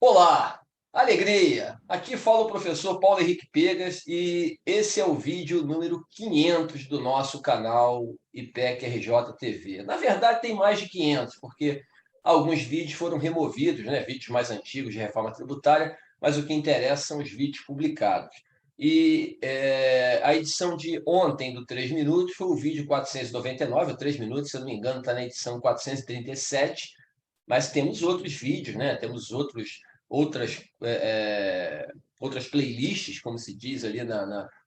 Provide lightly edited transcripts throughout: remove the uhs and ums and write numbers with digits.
Olá, alegria! Aqui fala o professor Paulo Henrique Pegas e esse é o vídeo número 500 do nosso canal IPEC RJ TV. Na verdade, tem mais de 500, porque alguns vídeos foram removidos, né? Vídeos mais antigos de reforma tributária, mas o que interessa são os vídeos publicados. A edição de ontem, do 3 minutos, foi o vídeo 499, o 3 minutos, se eu não me engano, está na edição 437, mas temos outros vídeos, né? Temos outras, outras playlists, como se diz ali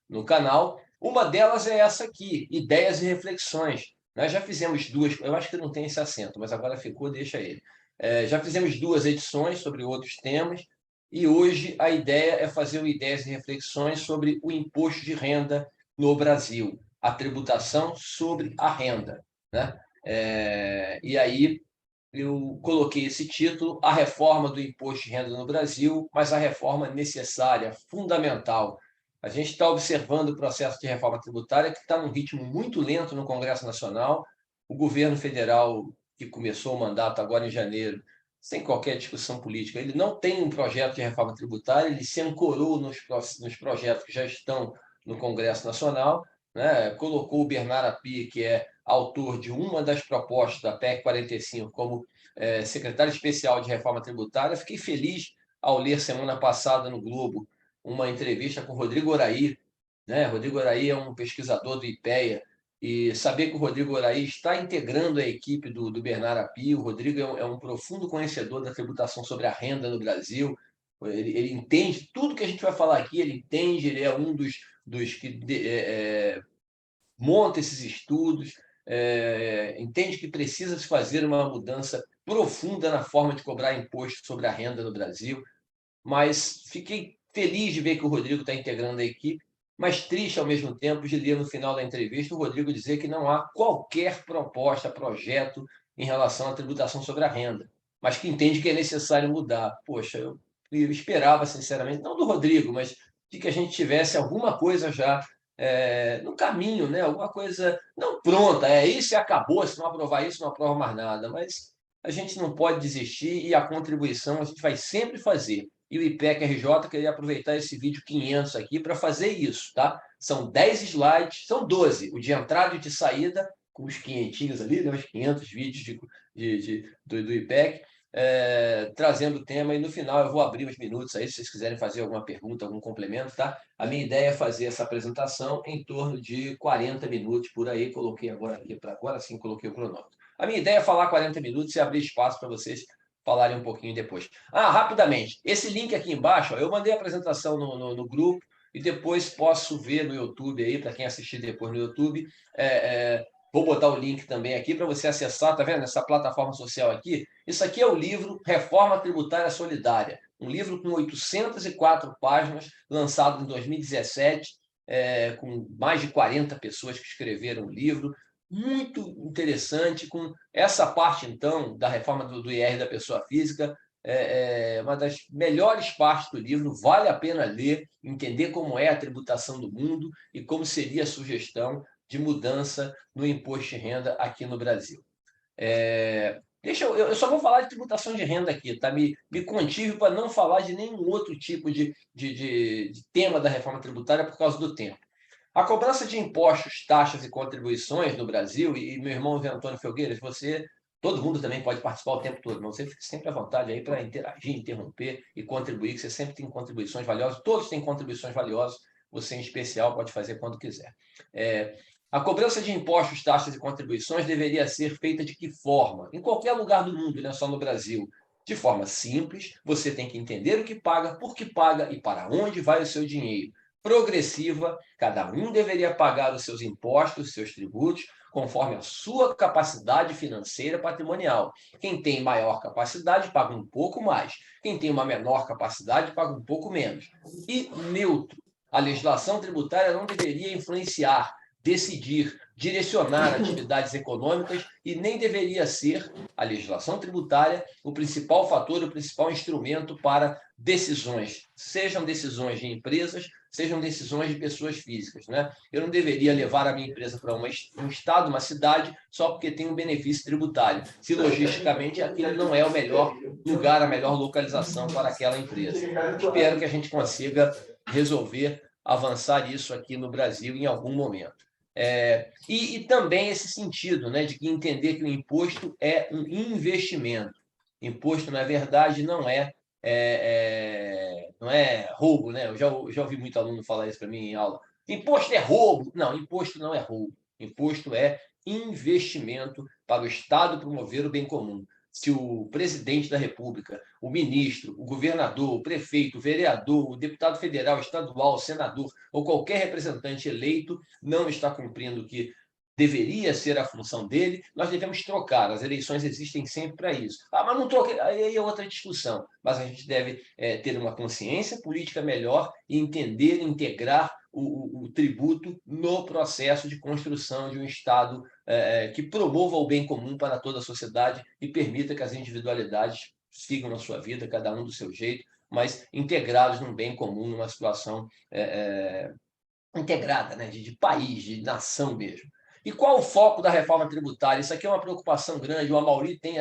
no canal. Uma delas é essa aqui, Ideias e Reflexões. Nós já fizemos duas, eu acho que não tem esse acento, mas agora ficou, deixa ele. Já fizemos duas edições sobre outros temas, e hoje a ideia é fazer o Ideias e Reflexões sobre o imposto de renda no Brasil, a tributação sobre a renda, né? E aí eu coloquei esse título, A Reforma do Imposto de Renda no Brasil, mas a reforma necessária, fundamental. A gente está observando o processo de reforma tributária que está num ritmo muito lento no Congresso Nacional. O governo federal, que começou o mandato agora em janeiro, sem qualquer discussão política, ele não tem um projeto de reforma tributária, ele se ancorou nos projetos que já estão no Congresso Nacional, né? Colocou o Bernardo Api, que é autor de uma das propostas da PEC 45, como secretário especial de reforma tributária. Fiquei feliz ao ler semana passada no Globo uma entrevista com o Rodrigo Oraí, né? Rodrigo Oraí é um pesquisador do IPEA, e saber que o Rodrigo Oraí está integrando a equipe do Bernardo Api. O Rodrigo é um profundo conhecedor da tributação sobre a renda no Brasil. Ele entende tudo que a gente vai falar aqui, ele entende, ele é um dos que monta esses estudos, entende que precisa se fazer uma mudança profunda na forma de cobrar imposto sobre a renda no Brasil, mas fiquei feliz de ver que o Rodrigo está integrando a equipe, mas triste ao mesmo tempo de ler no final da entrevista o Rodrigo dizer que não há qualquer proposta, projeto em relação à tributação sobre a renda, mas que entende que é necessário mudar. Poxa, eu esperava, sinceramente, não do Rodrigo, mas de que a gente tivesse alguma coisa já no caminho, né? Alguma coisa não pronta, isso e acabou, se não aprovar isso, não aprova mais nada, mas a gente não pode desistir e a contribuição a gente vai sempre fazer. E o IPEC RJ queria aproveitar esse vídeo 500 aqui para fazer isso, tá? São 10 slides, são 12, o de entrada e de saída, com os quinhentinhos ali, né? Os 500 vídeos do IPEC, trazendo o tema, e no final eu vou abrir uns minutos aí, se vocês quiserem fazer alguma pergunta, algum complemento, tá? A minha ideia é fazer essa apresentação em torno de 40 minutos por aí, coloquei agora aqui, agora sim coloquei o cronômetro. A minha ideia é falar 40 minutos e abrir espaço para vocês falarem um pouquinho depois. Rapidamente, esse link aqui embaixo, ó, eu mandei a apresentação no grupo, e depois posso ver no YouTube aí, para quem assistir depois no YouTube. Vou botar o link também aqui para você acessar, tá vendo? Essa plataforma social aqui. Isso aqui é o livro Reforma Tributária Solidária, um livro com 804 páginas, lançado em 2017, com mais de 40 pessoas que escreveram o livro. Muito interessante, com essa parte, então, da reforma do IR da pessoa física, uma das melhores partes do livro. Vale a pena ler, entender como é a tributação do mundo e como seria a sugestão de mudança no imposto de renda aqui no Brasil. Eu só vou falar de tributação de renda aqui, tá? Me contive para não falar de nenhum outro tipo de tema da reforma tributária por causa do tempo. A cobrança de impostos, taxas e contribuições no Brasil, e meu irmão Antônio Felgueiras, todo mundo também pode participar o tempo todo, mas você fica sempre à vontade aí para interagir, interromper e contribuir, que você sempre tem contribuições valiosas, todos têm contribuições valiosas, você em especial pode fazer quando quiser. A cobrança de impostos, taxas e contribuições deveria ser feita de que forma? Em qualquer lugar do mundo, não é só no Brasil. De forma simples, você tem que entender o que paga, por que paga e para onde vai o seu dinheiro. Progressiva, cada um deveria pagar os seus impostos, os seus tributos, conforme a sua capacidade financeira patrimonial. Quem tem maior capacidade paga um pouco mais. Quem tem uma menor capacidade paga um pouco menos. E neutro. A legislação tributária não deveria influenciar decidir, direcionar atividades econômicas e nem deveria ser a legislação tributária o principal fator, o principal instrumento para decisões, sejam decisões de empresas, sejam decisões de pessoas físicas, né? Eu não deveria levar a minha empresa para um estado, uma cidade, só porque tem um benefício tributário, se logisticamente aquilo não é o melhor lugar, a melhor localização para aquela empresa. Espero que a gente consiga resolver, avançar isso aqui no Brasil em algum momento. E também esse sentido, né, de entender que o imposto é um investimento. Imposto, na verdade, não é roubo, né? Eu já ouvi muito aluno falar isso para mim em aula. Imposto é roubo. Não, imposto não é roubo. Imposto é investimento para o Estado promover o bem comum. Se o presidente da República, o ministro, o governador, o prefeito, o vereador, o deputado federal, estadual, o senador ou qualquer representante eleito não está cumprindo o que deveria ser a função dele, nós devemos trocar. As eleições existem sempre para isso. Mas não troquei, aí é outra discussão. Mas a gente deve ter uma consciência política melhor e entender, integrar o tributo no processo de construção de um Estado que promova o bem comum para toda a sociedade e permita que as individualidades sigam na sua vida, cada um do seu jeito, mas integrados num bem comum, numa situação integrada, né, de país, de nação mesmo. E qual o foco da reforma tributária? Isso aqui é uma preocupação grande. O Amaury tem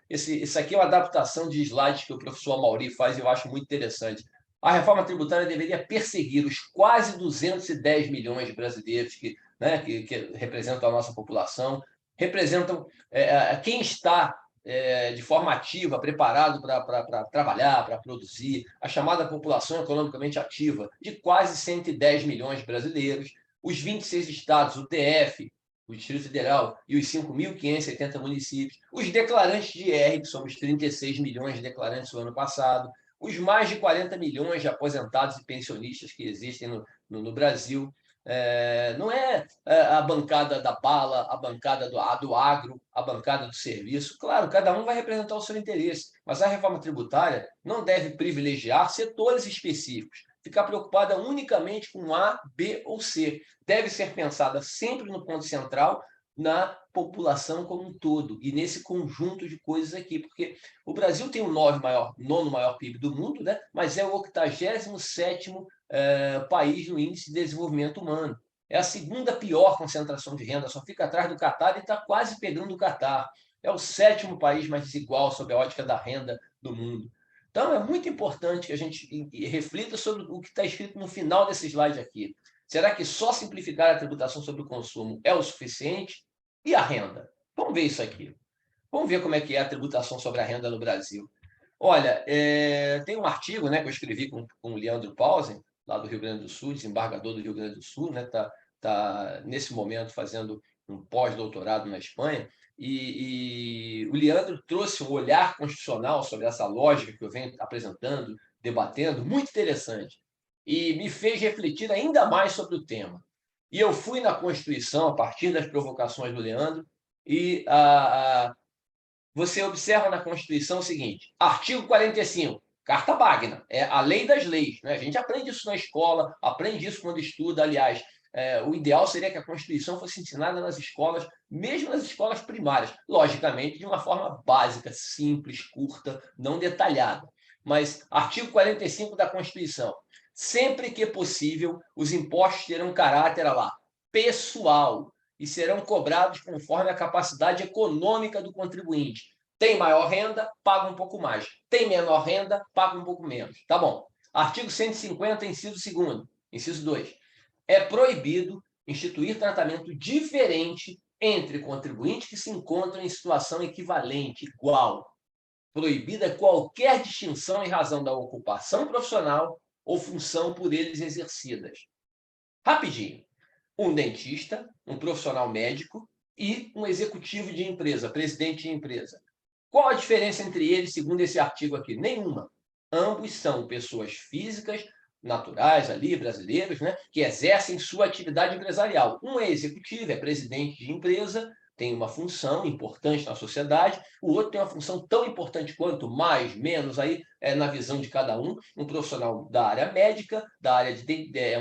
isso aqui é uma adaptação de slides que o professor Amaury faz e eu acho muito interessante. A reforma tributária deveria perseguir os quase 210 milhões de brasileiros que representam a nossa população, representam quem está de forma ativa, preparado para trabalhar, para produzir, a chamada população economicamente ativa, de quase 110 milhões de brasileiros, os 26 estados, o DF, o Distrito Federal e os 5.570 municípios, os declarantes de IR, que somos 36 milhões de declarantes no ano passado, os mais de 40 milhões de aposentados e pensionistas que existem no Brasil. Não é a bancada da bala, a bancada do agro, a bancada do serviço. Claro, cada um vai representar o seu interesse, mas a reforma tributária não deve privilegiar setores específicos, ficar preocupada unicamente com A, B ou C. Deve ser pensada sempre no ponto central, na população como um todo, e nesse conjunto de coisas aqui, porque o Brasil tem o nono maior PIB do mundo, né? Mas é o 87º país no índice de desenvolvimento humano. É a segunda pior concentração de renda, só fica atrás do Catar e está quase pegando o Catar. É o 7º país mais desigual sob a ótica da renda do mundo. Então, é muito importante que a gente reflita sobre o que está escrito no final desse slide aqui. Será que só simplificar a tributação sobre o consumo é o suficiente? E a renda? Vamos ver isso aqui. Vamos ver como é que é a tributação sobre a renda no Brasil. Olha, tem um artigo, né, que eu escrevi com o Leandro Pausen, lá do Rio Grande do Sul, desembargador do Rio Grande do Sul, né, tá nesse momento fazendo um pós-doutorado na Espanha, e o Leandro trouxe um olhar constitucional sobre essa lógica que eu venho apresentando, debatendo, muito interessante, e me fez refletir ainda mais sobre o tema. E eu fui na Constituição, a partir das provocações do Leandro, e você observa na Constituição o seguinte, artigo 45, Carta Magna, é a lei das leis, né? A gente aprende isso na escola, aprende isso quando estuda, aliás, o ideal seria que a Constituição fosse ensinada nas escolas, mesmo nas escolas primárias, logicamente de uma forma básica, simples, curta, não detalhada. Mas artigo 45 da Constituição, sempre que possível, os impostos terão caráter lá, pessoal, e serão cobrados conforme a capacidade econômica do contribuinte. Tem maior renda, paga um pouco mais. Tem menor renda, paga um pouco menos. Tá bom. Artigo 150, inciso 2º, inciso 2. É proibido instituir tratamento diferente entre contribuintes que se encontram em situação equivalente, igual. Proibida qualquer distinção em razão da ocupação profissional ou função por eles exercidas. Rapidinho. Um dentista, um profissional médico e um executivo de empresa, presidente de empresa. Qual a diferença entre eles, segundo esse artigo aqui? Nenhuma. Ambos são pessoas físicas, naturais ali, brasileiros, né, que exercem sua atividade empresarial. Um é executivo, é presidente de empresa, tem uma função importante na sociedade, o outro tem uma função tão importante quanto, mais, menos, aí na visão de cada um. Um profissional da área médica, da área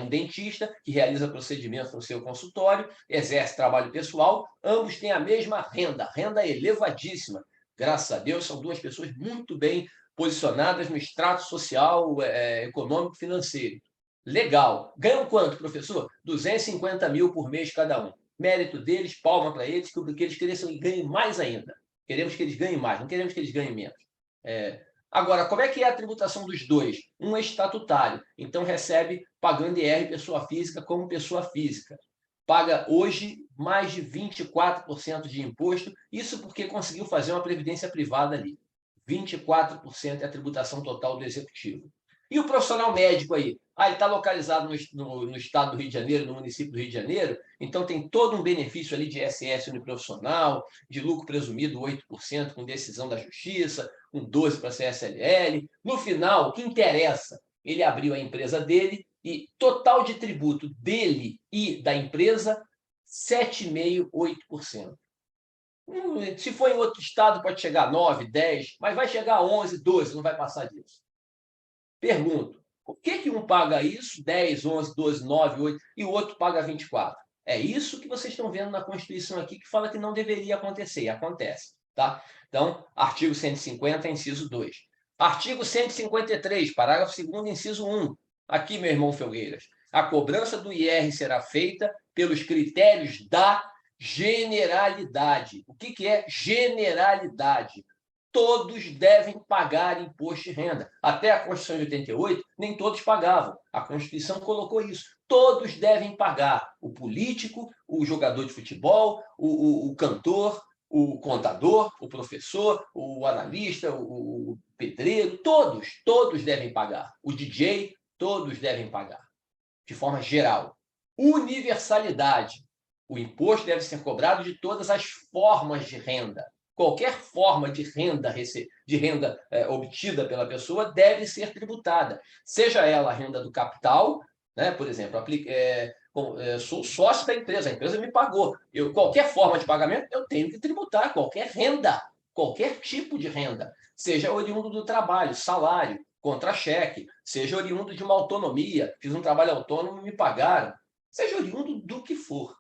um dentista, que realiza procedimentos no seu consultório, exerce trabalho pessoal, ambos têm a mesma renda, renda elevadíssima. Graças a Deus, são duas pessoas muito bem posicionadas no extrato social, econômico, financeiro. Legal. Ganham quanto, professor? 250 mil por mês cada um. Mérito deles, palma para eles, que eles cresçam e ganhem mais ainda. Queremos que eles ganhem mais, não queremos que eles ganhem menos. Agora, como é que é a tributação dos dois? Um é estatutário, então recebe pagando IR pessoa física como pessoa física. Paga hoje mais de 24% de imposto, isso porque conseguiu fazer uma previdência privada ali. 24% é a tributação total do executivo. E o profissional médico aí? Ele está localizado no estado do Rio de Janeiro, no município do Rio de Janeiro, então tem todo um benefício ali de ISS uniprofissional, de lucro presumido 8% com decisão da Justiça, com 12% para a CSLL. No final, o que interessa? Ele abriu a empresa dele e total de tributo dele e da empresa, 7,5%, 8%. Se for em outro estado, pode chegar a 9, 10, mas vai chegar a 11, 12, não vai passar disso. Pergunto, por que um paga isso, 10, 11, 12, 9, 8, e o outro paga 24? É isso que vocês estão vendo na Constituição aqui, que fala que não deveria acontecer, e acontece. Tá? Então, artigo 150, inciso 2. Artigo 153, parágrafo 2º, inciso 1. Aqui, meu irmão Felgueiras, a cobrança do IR será feita pelos critérios da generalidade. O que é generalidade? Todos devem pagar imposto de renda. Até a Constituição de 88, nem todos pagavam. A Constituição colocou isso. Todos devem pagar. O político, o jogador de futebol, o cantor, o contador, o professor, o analista, o pedreiro, todos devem pagar. O DJ, todos devem pagar. De forma geral. Universalidade. O imposto deve ser cobrado de todas as formas de renda. Qualquer forma de renda, obtida pela pessoa deve ser tributada. Seja ela a renda do capital, né? Por exemplo, sou sócio da empresa, a empresa me pagou. Qualquer forma de pagamento, eu tenho que tributar qualquer renda, qualquer tipo de renda. Seja oriundo do trabalho, salário, contra-cheque, seja oriundo de uma autonomia, fiz um trabalho autônomo e me pagaram, seja oriundo do que for.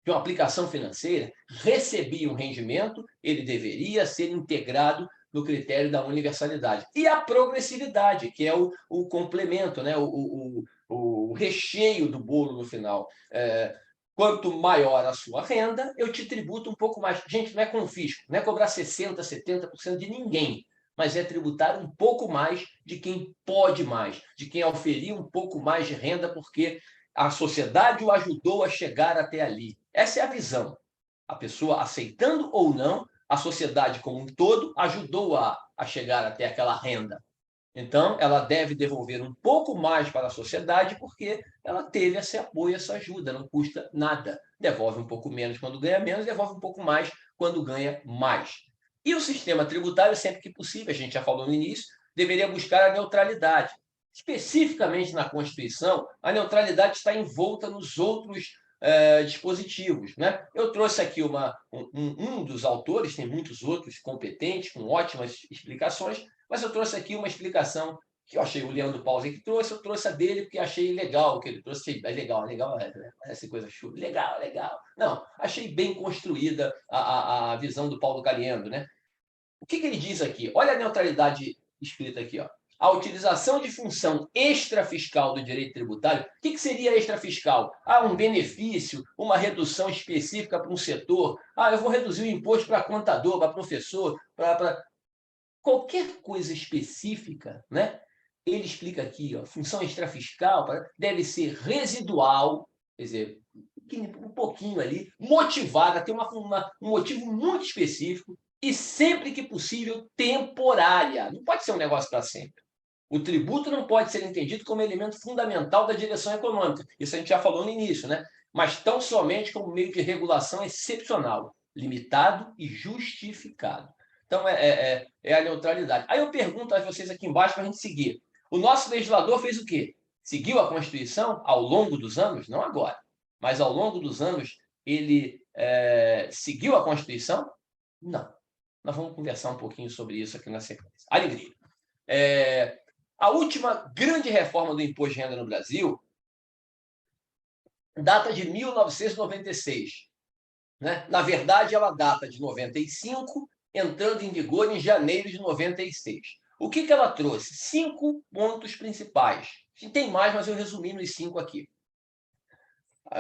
De uma aplicação financeira, recebia um rendimento, ele deveria ser integrado no critério da universalidade. E a progressividade, que é o complemento, né? o recheio do bolo no final. Quanto maior a sua renda, eu te tributo um pouco mais. Gente, não é confisco, não é cobrar 60%, 70% de ninguém, mas é tributar um pouco mais de quem pode mais, de quem oferir um pouco mais de renda, porque a sociedade o ajudou a chegar até ali. Essa é a visão. A pessoa, aceitando ou não, a sociedade como um todo ajudou a chegar até aquela renda. Então, ela deve devolver um pouco mais para a sociedade porque ela teve esse apoio, essa ajuda, não custa nada. Devolve um pouco menos quando ganha menos, devolve um pouco mais quando ganha mais. E o sistema tributário, sempre que possível, a gente já falou no início, deveria buscar a neutralidade. Especificamente na Constituição, a neutralidade está envolta nos outros dispositivos. Né? Eu trouxe aqui um dos autores, tem muitos outros competentes, com ótimas explicações, mas eu trouxe aqui uma explicação que eu achei o Leandro Pause que trouxe, eu trouxe a dele porque achei legal o que ele trouxe. Legal, essa coisa chuva, legal. Não, achei bem construída a visão do Paulo Caliendo. Né? O que ele diz aqui? Olha a neutralidade escrita aqui, ó. A utilização de função extrafiscal do direito tributário. O que seria extrafiscal? Um benefício, uma redução específica para um setor. Eu vou reduzir o imposto para contador, para professor, para qualquer coisa específica, né? Ele explica aqui, ó, função extrafiscal deve ser residual, quer dizer, um pouquinho ali, motivada, tem um motivo muito específico e, sempre que possível, temporária. Não pode ser um negócio para sempre. O tributo não pode ser entendido como elemento fundamental da direção econômica. Isso a gente já falou no início, né? Mas tão somente como meio de regulação excepcional, limitado e justificado. Então, é a neutralidade. Aí eu pergunto a vocês aqui embaixo para a gente seguir. O nosso legislador fez o quê? Seguiu a Constituição ao longo dos anos? Não agora. Mas ao longo dos anos, ele seguiu a Constituição? Não. Nós vamos conversar um pouquinho sobre isso aqui na sequência. Alegria. A última grande reforma do imposto de renda no Brasil data de 1996. Né? Na verdade, ela data de 95, entrando em vigor em janeiro de 96. O que ela trouxe? 5 pontos principais. Tem mais, mas eu resumi nos 5 aqui.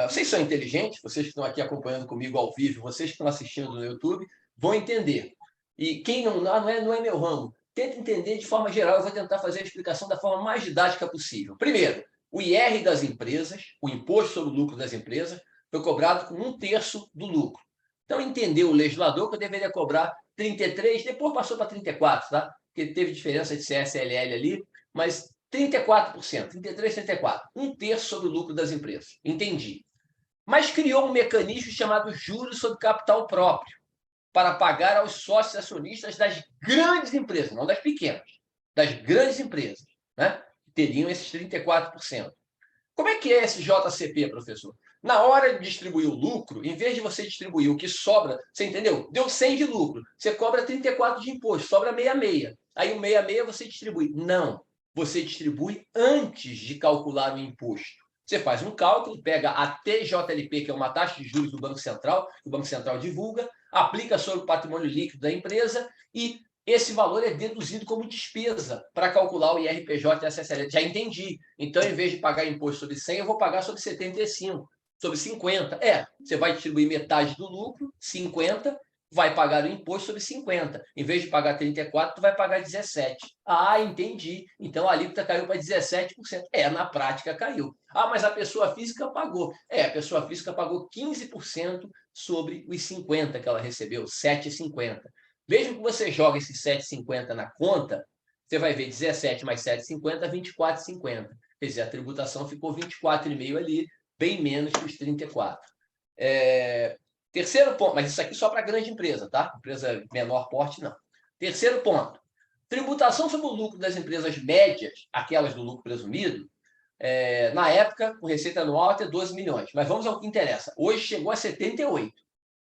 Vocês são inteligentes, vocês que estão aqui acompanhando comigo ao vivo, vocês que estão assistindo no YouTube, vão entender. E quem não é meu ramo, tenta entender de forma geral, eu vou tentar fazer a explicação da forma mais didática possível. Primeiro, o IR das empresas, o Imposto sobre o Lucro das Empresas, foi cobrado com 1/3 do lucro. Então, entendeu o legislador que eu deveria cobrar 33%, depois passou para 34%, tá? Porque teve diferença de CSLL ali, mas 34%, 33%, 34%, 1/3 sobre o lucro das empresas. Entendi. Mas criou um mecanismo chamado juros sobre capital próprio, para pagar aos sócios acionistas das grandes empresas, não das pequenas, das grandes empresas, né? Que teriam esses 34%. Como é que é esse JCP, professor? Na hora de distribuir o lucro, em vez de você distribuir o que sobra, você entendeu? Deu 100 de lucro, você cobra 34 de imposto, sobra 66. Aí o 66 você distribui. Não, você distribui antes de calcular o imposto. Você faz um cálculo, pega a TJLP, que é uma taxa de juros do Banco Central, que o Banco Central divulga, aplica sobre o patrimônio líquido da empresa e esse valor é deduzido como despesa para calcular o IRPJ e a CSLL. Já entendi. Então, em vez de pagar imposto sobre 100, eu vou pagar sobre 75, sobre 50. Você vai distribuir metade do lucro, 50, vai pagar o imposto sobre 50. Em vez de pagar 34, tu vai pagar 17. Entendi. Então, a alíquota caiu para 17%. Na prática caiu. Mas a pessoa física pagou. A pessoa física pagou 15% sobre os 50 que ela recebeu, 7,50. Mesmo que você jogue esses 7,50 na conta, você vai ver 17 mais 7,50, 24,50. Quer dizer, a tributação ficou 24,5 ali, bem menos que os 34. Terceiro ponto, mas isso aqui só para grande empresa, tá? Empresa menor porte, não. Terceiro ponto, tributação sobre o lucro das empresas médias, aquelas do lucro presumido, na época, com receita anual até 12 milhões. Mas vamos ao que interessa. Hoje chegou a 78.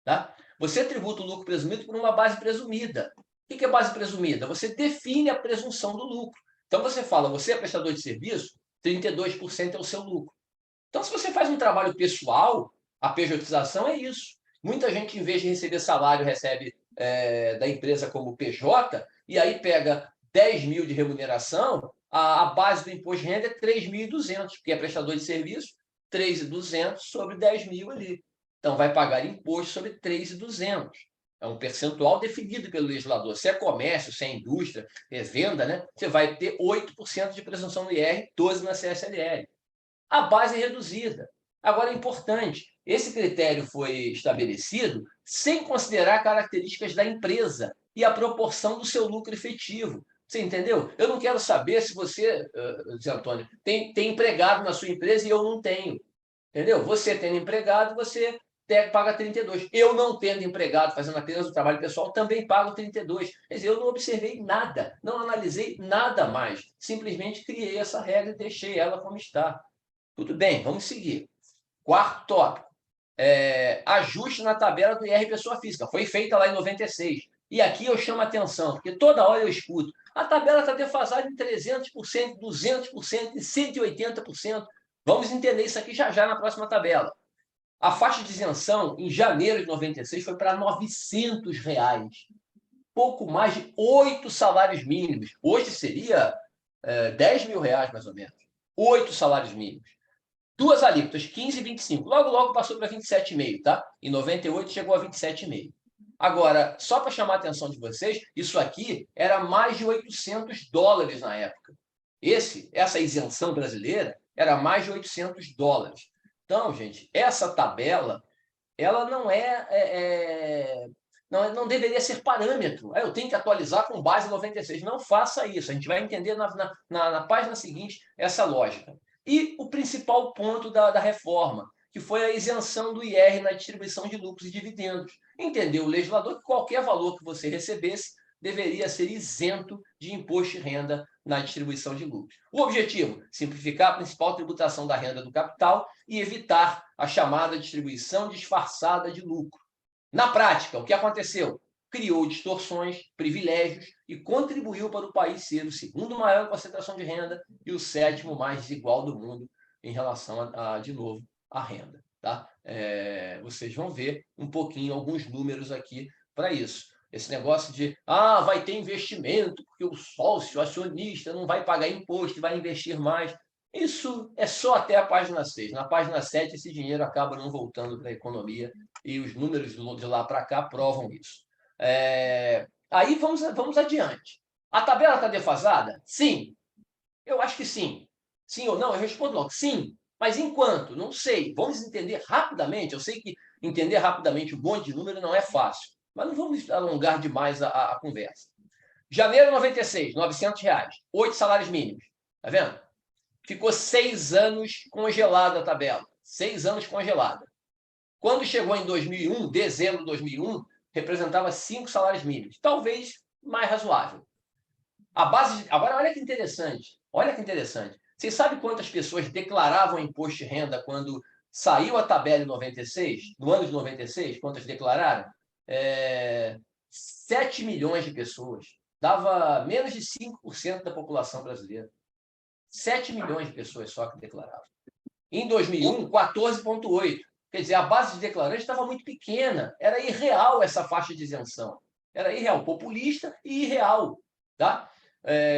Tá? Você tributa o lucro presumido por uma base presumida. O que é base presumida? Você define a presunção do lucro. Então, você fala, você é prestador de serviço, 32% é o seu lucro. Então, se você faz um trabalho pessoal, a pejotização é isso. Muita gente, em vez de receber salário, recebe da empresa como PJ, e aí pega 10 mil de remuneração, a base do imposto de renda é 3.200, porque é prestador de serviço, 3.200 sobre 10 mil ali. Então, vai pagar imposto sobre 3.200. É um percentual definido pelo legislador. Se é comércio, se é indústria, é venda, né? Você vai ter 8% de presunção no IR, 12% na CSLL. A base é reduzida. Agora, é importante, esse critério foi estabelecido sem considerar características da empresa e a proporção do seu lucro efetivo. Você entendeu? Eu não quero saber se você, Zé Antônio, tem empregado na sua empresa e eu não tenho. Entendeu? Você tendo empregado, você paga 32. Eu não tendo empregado, fazendo apenas o trabalho pessoal, também pago 32. Quer dizer, eu não observei nada, não analisei nada mais. Simplesmente criei essa regra e deixei ela como está. Tudo bem, vamos seguir. Quarto tópico. Ajuste na tabela do IR pessoa física. Foi feita lá em 96. E aqui eu chamo a atenção, porque toda hora eu escuto. A tabela está defasada em 300%, 200% e 180%. Vamos entender isso aqui já na próxima tabela. A faixa de isenção, em janeiro de 96, foi para R$ 900. Pouco mais de 8 salários mínimos. Hoje seria R$ 10 mil, mais ou menos. 8 salários mínimos. Duas alíquotas, 15 e 25. Logo passou para 27,5, tá? Em 98 chegou a 27,5. Agora, só para chamar a atenção de vocês, isso aqui era mais de $800 na época. Essa isenção brasileira era mais de $800. Então, gente, essa tabela, ela não deveria ser parâmetro. Eu tenho que atualizar com base em 96. Não faça isso. A gente vai entender na página seguinte essa lógica. E o principal ponto da reforma, que foi a isenção do IR na distribuição de lucros e dividendos. Entendeu o legislador que qualquer valor que você recebesse deveria ser isento de imposto de renda na distribuição de lucros. O objetivo, simplificar a principal tributação da renda do capital e evitar a chamada distribuição disfarçada de lucro. Na prática, o que aconteceu? Criou distorções, privilégios e contribuiu para o país ser o segundo maior concentração de renda e o sétimo mais desigual do mundo em relação, de novo, à renda. Tá? Vocês vão ver um pouquinho, alguns números aqui para isso. Esse negócio de, vai ter investimento, porque o sócio, acionista, não vai pagar imposto, vai investir mais. Isso é só até a página 6. Na página 7, esse dinheiro acaba não voltando para a economia e os números de lá para cá provam isso. Aí vamos adiante. A tabela está defasada? Sim. Eu acho que sim. Sim ou não? Eu respondo logo, sim. Mas enquanto? Não sei. Vamos entender rapidamente. Eu sei que entender rapidamente um monte de número não é fácil, mas não vamos alongar demais a conversa. Janeiro de 96, R$900, 8 salários mínimos. Tá vendo? Ficou 6 anos congelada a tabela. 6 anos congelada. Quando chegou em 2001, dezembro de 2001, representava 5 salários mínimos. Talvez mais razoável. Agora, olha que interessante. Olha que interessante. Vocês sabem quantas pessoas declaravam imposto de renda quando saiu a tabela em 96? No ano de 96, quantas declararam? 7 milhões de pessoas. Dava menos de 5% da população brasileira. 7 milhões de pessoas só que declaravam. Em 2001, 14,8%. Quer dizer, a base de declarantes estava muito pequena. Era irreal essa faixa de isenção. Era irreal, populista e irreal. Tá?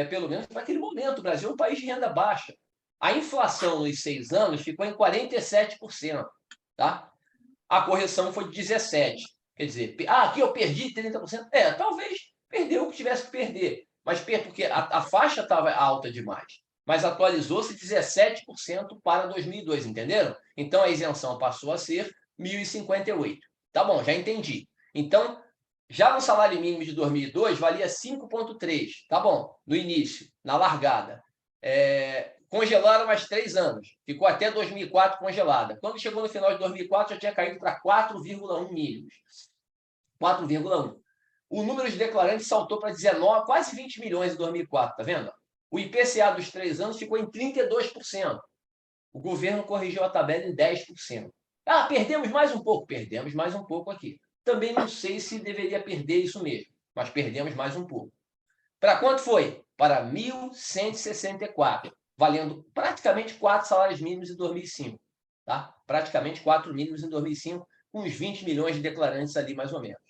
Pelo menos naquele momento. O Brasil é um país de renda baixa. A inflação nos 6 anos ficou em 47%. Tá? A correção foi de 17%. Quer dizer, aqui eu perdi 30%. Talvez perdeu o que tivesse que perder. Mas porque a faixa estava alta demais. Mas atualizou-se 17% para 2002, entenderam? Então, a isenção passou a ser 1.058. Tá bom, já entendi. Então, já no salário mínimo de 2002, valia 5,3. Tá bom, no início, na largada. Congelaram mais 3 anos. Ficou até 2004 congelada. Quando chegou no final de 2004, já tinha caído para 4,1 mínimos. 4,1. O número de declarantes saltou para 19, quase 20 milhões em 2004, tá vendo? O IPCA dos 3 anos ficou em 32%. O governo corrigiu a tabela em 10%. Perdemos mais um pouco? Perdemos mais um pouco aqui. Também não sei se deveria perder isso mesmo, mas perdemos mais um pouco. Para quanto foi? Para 1.164, valendo praticamente 4 salários mínimos em 2005. Tá? Praticamente 4 mínimos em 2005, com uns 20 milhões de declarantes ali, mais ou menos.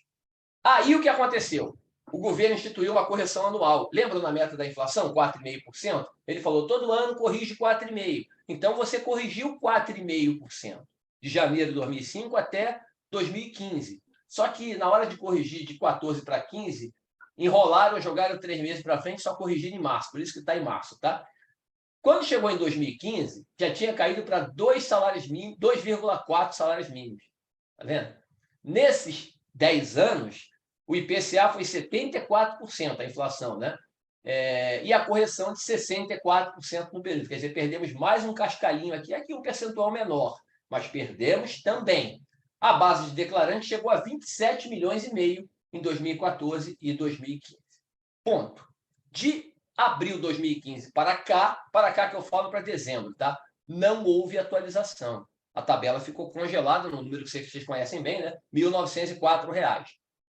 Aí o que aconteceu? O governo instituiu uma correção anual. Lembram na meta da inflação, 4,5%? Ele falou, todo ano corrige 4,5%. Então, você corrigiu 4,5% de janeiro de 2005 até 2015. Só que, na hora de corrigir de 14 para 15, enrolaram, jogaram 3 meses para frente, só corrigiram em março. Por isso que está em março, tá? Quando chegou em 2015, já tinha caído para 2,4 salários mínimos. Tá vendo? Nesses 10 anos, o IPCA foi 74%, a inflação, né? E a correção de 64% no período. Quer dizer, perdemos mais um cascalhinho aqui um percentual menor, mas perdemos também. A base de declarantes chegou a 27 milhões e meio em 2014 e 2015. Ponto. De abril de 2015 para cá que eu falo para dezembro, tá? Não houve atualização. A tabela ficou congelada no número que vocês conhecem bem, né? R$ 1.904.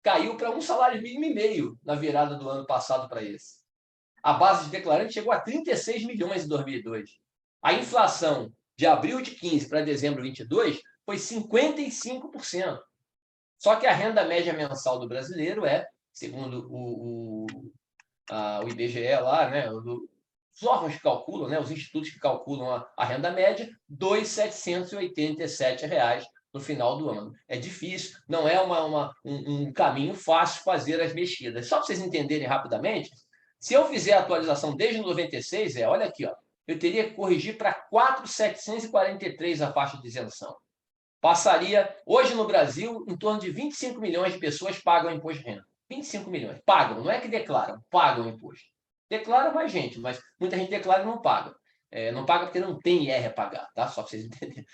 Caiu para 1 salário mínimo e meio na virada do ano passado para esse. A base de declarante chegou a 36 milhões em 2002. A inflação de abril de 15 para dezembro de 22 foi 55%. Só que a renda média mensal do brasileiro segundo o IBGE lá, né, os órgãos que calculam, né, os institutos que calculam a renda média, R$ 2.787 no final do ano. É difícil, não é um caminho fácil fazer as mexidas. Só para vocês entenderem rapidamente, se eu fizer a atualização desde 96, olha aqui, eu teria que corrigir para 4.743 a faixa de isenção. Passaria, hoje no Brasil, em torno de 25 milhões de pessoas pagam imposto de renda. 25 milhões. Pagam, não é que declaram, pagam imposto. Declara mais gente, mas muita gente declara e não paga. Não paga porque não tem IR a pagar, tá? Só para vocês entenderem.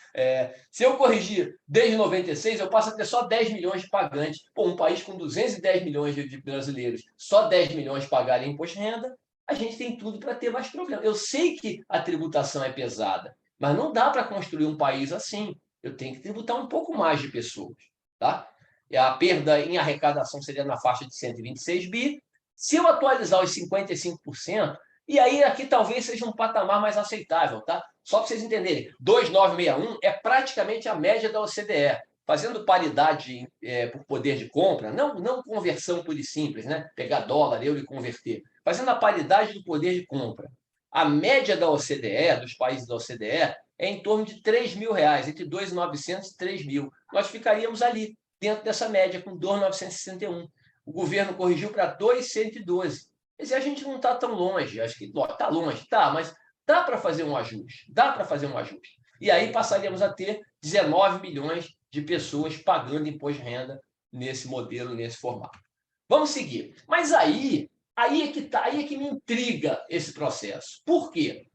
Se eu corrigir desde 96, eu passo a ter só 10 milhões de pagantes. Pô, um país com 210 milhões de brasileiros, só 10 milhões pagarem imposto de renda, a gente tem tudo para ter mais problemas. Eu sei que a tributação é pesada, mas não dá para construir um país assim. Eu tenho que tributar um pouco mais de pessoas, tá? E a perda em arrecadação seria na faixa de 126 bi. Se eu atualizar os 55%, e aí aqui talvez seja um patamar mais aceitável, tá? Só para vocês entenderem, 2.961 é praticamente a média da OCDE, fazendo paridade por poder de compra, não conversão pura e simples, né? Pegar dólar, euro e converter, fazendo a paridade do poder de compra. A média da OCDE, dos países da OCDE, é em torno de R$ 3.000, entre 2.900 e 3.000. Nós ficaríamos ali, dentro dessa média, com 2.961. O governo corrigiu para 2.112. Quer dizer, a gente não está tão longe. Acho que está longe, tá, mas dá para fazer um ajuste. Dá para fazer um ajuste. E aí passaríamos a ter 19 milhões de pessoas pagando imposto de renda nesse modelo, nesse formato. Vamos seguir. Mas aí é que me intriga esse processo. Por quê?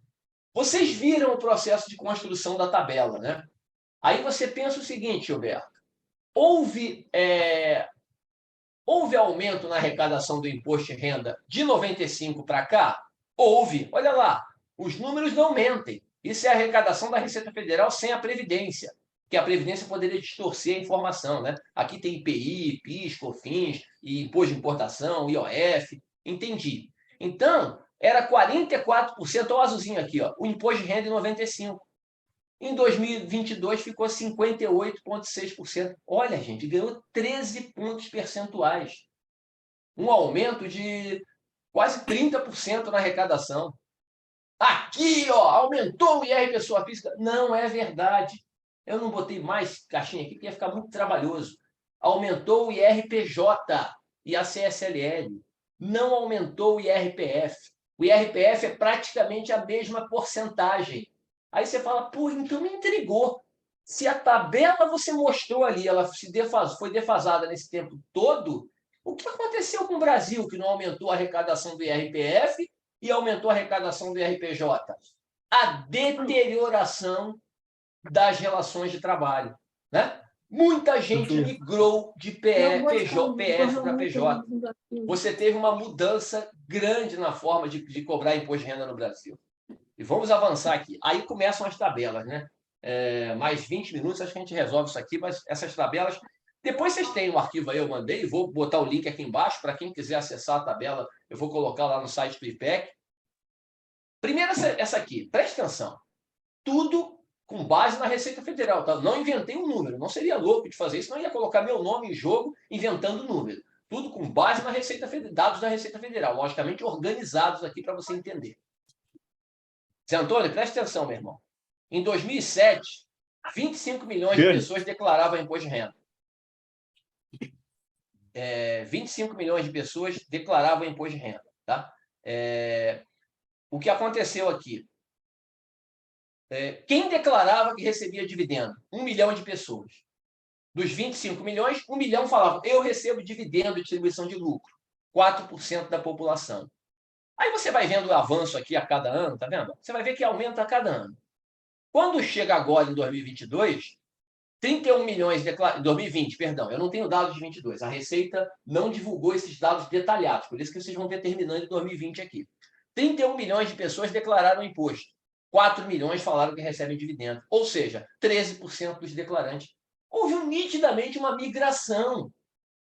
Vocês viram o processo de construção da tabela, né? Aí você pensa o seguinte, Gilberto, houve aumento na arrecadação do imposto de renda de 95 para cá? Houve. Olha lá, os números não mentem. Isso é a arrecadação da Receita Federal sem a Previdência, que a Previdência poderia distorcer a informação, né? Aqui tem IPI, PIS, COFINS, e imposto de importação, IOF. Entendi. Então, era 44%, olha o azulzinho aqui, ó, o imposto de renda em 95. Em 2022 ficou 58,6%. Olha, gente, ganhou 13 pontos percentuais. Um aumento de quase 30% na arrecadação. Aqui, ó, aumentou o IR pessoa física. Não é verdade. Eu não botei mais caixinha aqui porque ia ficar muito trabalhoso. Aumentou o IRPJ e a CSLL. Não aumentou o IRPF. O IRPF é praticamente a mesma porcentagem. Aí você fala, pô, então me intrigou. Se a tabela você mostrou ali, ela foi defasada nesse tempo todo, o que aconteceu com o Brasil, que não aumentou a arrecadação do IRPF e aumentou a arrecadação do IRPJ? A deterioração das relações de trabalho, né? Muita gente migrou de PF para PJ. Você teve uma mudança grande na forma de cobrar imposto de renda no Brasil. E vamos avançar aqui. Aí começam as tabelas, né? Mais 20 minutos, acho que a gente resolve isso aqui, mas essas tabelas... Depois vocês têm o arquivo aí, eu mandei, vou botar o link aqui embaixo, para quem quiser acessar a tabela, eu vou colocar lá no site do IPEC. Primeiro essa aqui, preste atenção. Tudo com base na Receita Federal, tá? Não inventei um número, não seria louco de fazer isso, não ia colocar meu nome em jogo inventando número. Tudo com base na Receita Federal, dados da Receita Federal, logicamente organizados aqui para você entender. Zé Antônio, preste atenção, meu irmão. Em 2007, 25 milhões de pessoas declaravam imposto de renda. 25 milhões de pessoas declaravam imposto de renda. Tá? O que aconteceu aqui? Quem declarava que recebia dividendo? 1 milhão de pessoas. Dos 25 milhões, 1 milhão falavam, eu recebo dividendo de distribuição de lucro. 4% da população. Aí você vai vendo o avanço aqui a cada ano, tá vendo? Você vai ver que aumenta a cada ano. Quando chega agora em 2022, 31 milhões declarados... 2020, perdão, eu não tenho dados de 22. A Receita não divulgou esses dados detalhados, por isso que vocês vão ver terminando em 2020 aqui. 31 milhões de pessoas declararam imposto. 4 milhões falaram que recebem dividendo. Ou seja, 13% dos declarantes. Houve nitidamente uma migração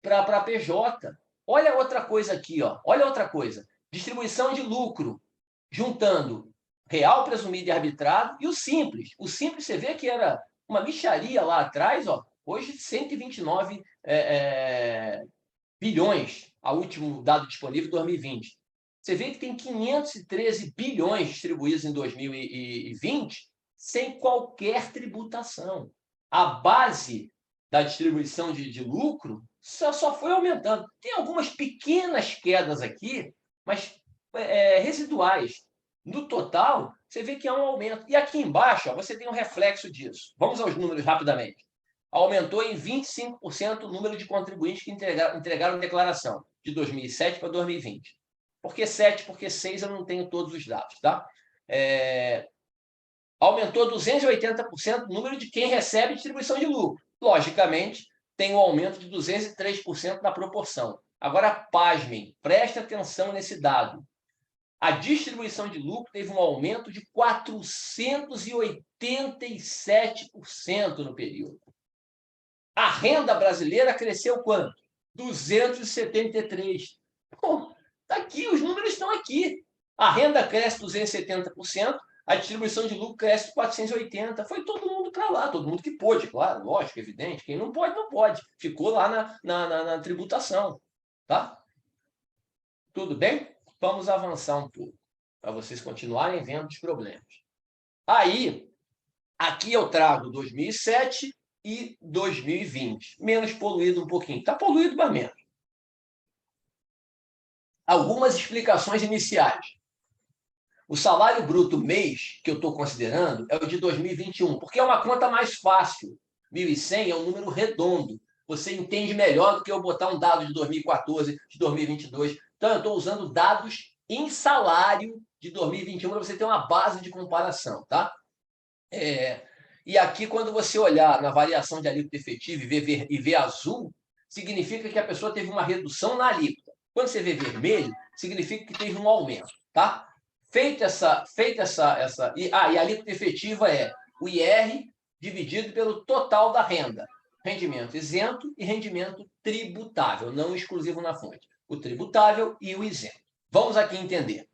para PJ. Olha outra coisa aqui, ó. Olha outra coisa. Distribuição de lucro, juntando real presumido e arbitrado e o simples. O simples, você vê que era uma mixaria lá atrás, ó, hoje 129 bilhões, a último dado disponível, 2020. Você vê que tem 513 bilhões distribuídos em 2020 sem qualquer tributação. A base da distribuição de lucro só foi aumentando. Tem algumas pequenas quedas aqui, mas residuais. No total, você vê que há um aumento. E aqui embaixo, ó, você tem um reflexo disso. Vamos aos números rapidamente. Aumentou em 25% o número de contribuintes que entregaram declaração de 2007 para 2020. Por que 7? Porque 6 eu não tenho todos os dados. Tá? aumentou 280% o número de quem recebe distribuição de lucro. Logicamente, tem um aumento de 203% na proporção. Agora, pasmem, preste atenção nesse dado. A distribuição de lucro teve um aumento de 487% no período. A renda brasileira cresceu quanto? 273%. Pô, tá aqui, os números estão aqui. A renda cresce 270%, a distribuição de lucro cresce 480%. Foi todo mundo para lá, todo mundo que pôde, claro, lógico, evidente. Quem não pode, não pode. Ficou lá na tributação. Tá? Tudo bem? Vamos avançar um pouco, para vocês continuarem vendo os problemas. Aí, aqui eu trago 2007 e 2020. Menos poluído um pouquinho. Está poluído, mas menos. Algumas explicações iniciais. O salário bruto mês que eu estou considerando é o de 2021, porque é uma conta mais fácil. 1.100 é um número redondo. Você entende melhor do que eu botar um dado de 2014, de 2022. Então, eu estou usando dados em salário de 2021 para você ter uma base de comparação, tá? E aqui, quando você olhar na variação de alíquota efetiva e ver azul, significa que a pessoa teve uma redução na alíquota. Quando você vê vermelho, significa que teve um aumento, tá? E a alíquota efetiva é o IR dividido pelo total da renda. Rendimento isento e rendimento tributável, não exclusivo na fonte. O tributável e o isento. Vamos aqui entender.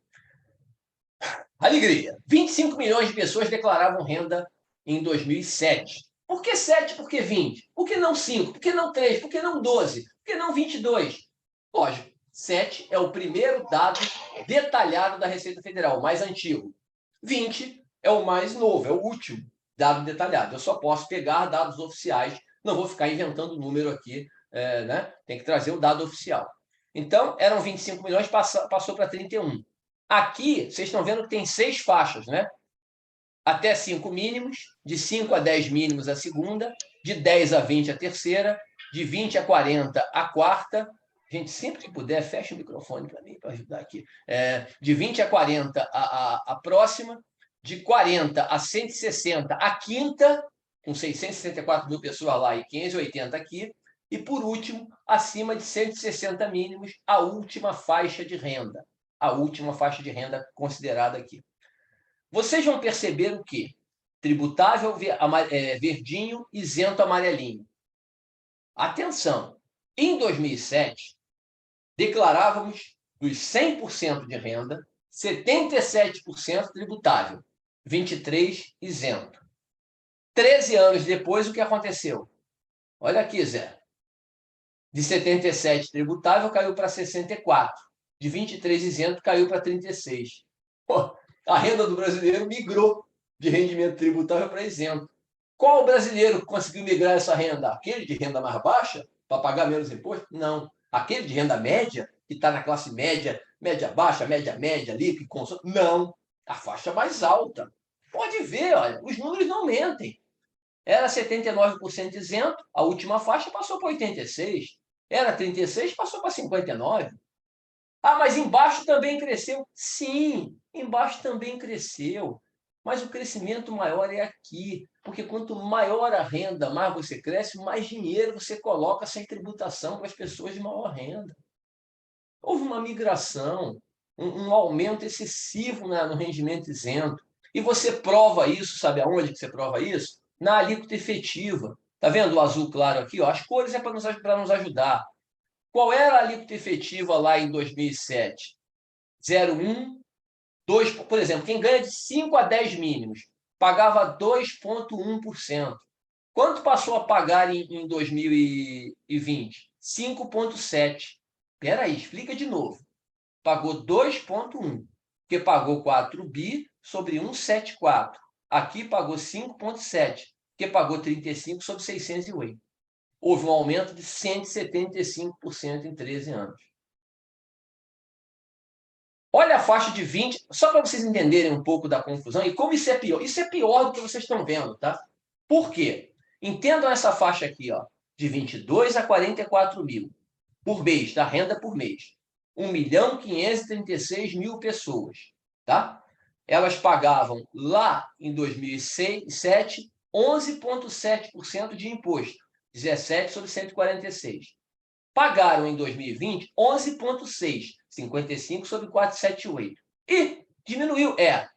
Alegria. 25 milhões de pessoas declaravam renda em 2007. Por que 7? Por que 20? Por que não 5? Por que não 3? Por que não 12? Por que não 22? Lógico, 7 é o primeiro dado detalhado da Receita Federal, o mais antigo. 20 é o mais novo, é o último dado detalhado. Eu só posso pegar dados oficiais, não vou ficar inventando número aqui, né? Tem que trazer o dado oficial. Então, eram 25 milhões, passou para 31. Aqui, vocês estão vendo que tem 6 faixas, né? Até 5 mínimos, de 5 a 10 mínimos a segunda, de 10 a 20 a terceira, de 20 a 40 a quarta. Gente, sempre que puder, fecha o microfone para mim, para ajudar aqui. De 20 a 40 a próxima, de 40 a 160 a quinta, com 664 mil pessoas lá e 580 aqui, e, por último, acima de 160 mínimos, a última faixa de renda. A última faixa de renda considerada aqui. Vocês vão perceber o quê? Tributável verdinho, isento amarelinho. Atenção! Em 2007, declarávamos dos 100% de renda, 77% tributável, 23% isento. 13 anos depois, o que aconteceu? Olha aqui, Zé. De 77 tributável caiu para 64. De 23 isento caiu para 36. Pô, a renda do brasileiro migrou de rendimento tributável para isento. Qual brasileiro conseguiu migrar essa renda? Aquele de renda mais baixa, para pagar menos imposto? Não. Aquele de renda média, que está na classe média, média baixa, média ali, que consome? Não. A faixa mais alta. Pode ver, olha, os números não mentem. Era 79% isento, a última faixa passou para 86%. Era 36%, passou para 59%. Ah, mas embaixo também cresceu. Sim, embaixo também cresceu. Mas o crescimento maior é aqui. Porque quanto maior a renda, mais você cresce, mais dinheiro você coloca sem tributação para as pessoas de maior renda. Houve uma migração, um aumento excessivo no rendimento isento. E você prova isso, sabe aonde que você prova isso? Na alíquota efetiva. Está vendo o azul claro aqui? Ó? As cores é para nos ajudar. Qual era a alíquota efetiva lá em 2007? 0,1, 2, por exemplo, quem ganha de 5 a 10 mínimos pagava 2,1%. Quanto passou a pagar em 2020? 5,7%. Espera aí, explica de novo. Pagou 2,1%, porque pagou 4 bi sobre 174. Aqui pagou 5,7%, porque pagou 35 sobre 608. Houve um aumento de 175% em 13 anos. Olha a faixa de 20, só para vocês entenderem um pouco da confusão e como isso é pior. Isso é pior do que vocês estão vendo, tá? Por quê? Entendam essa faixa aqui, ó, de 22 a 44 mil por mês, tá? Renda por mês. 1.536.000 pessoas, tá? elas pagavam lá em 2007 11,7% de imposto, 17 sobre 146. Pagaram em 2020 11,6%, 55 sobre 478. E diminuiu,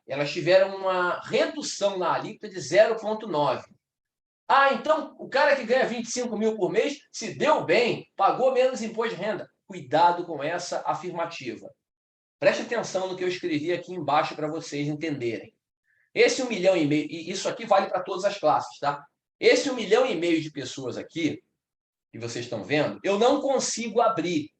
elas tiveram uma redução na alíquota de 0,9%. Ah, então o cara que ganha 25 mil por mês se deu bem, pagou menos imposto de renda. Cuidado com essa afirmativa. Preste atenção no que eu escrevi aqui embaixo para vocês entenderem. Esse 1,5 milhão, e isso aqui vale para todas as classes, tá? Esse 1,5 milhão de pessoas aqui, que vocês estão vendo, eu não consigo abrir,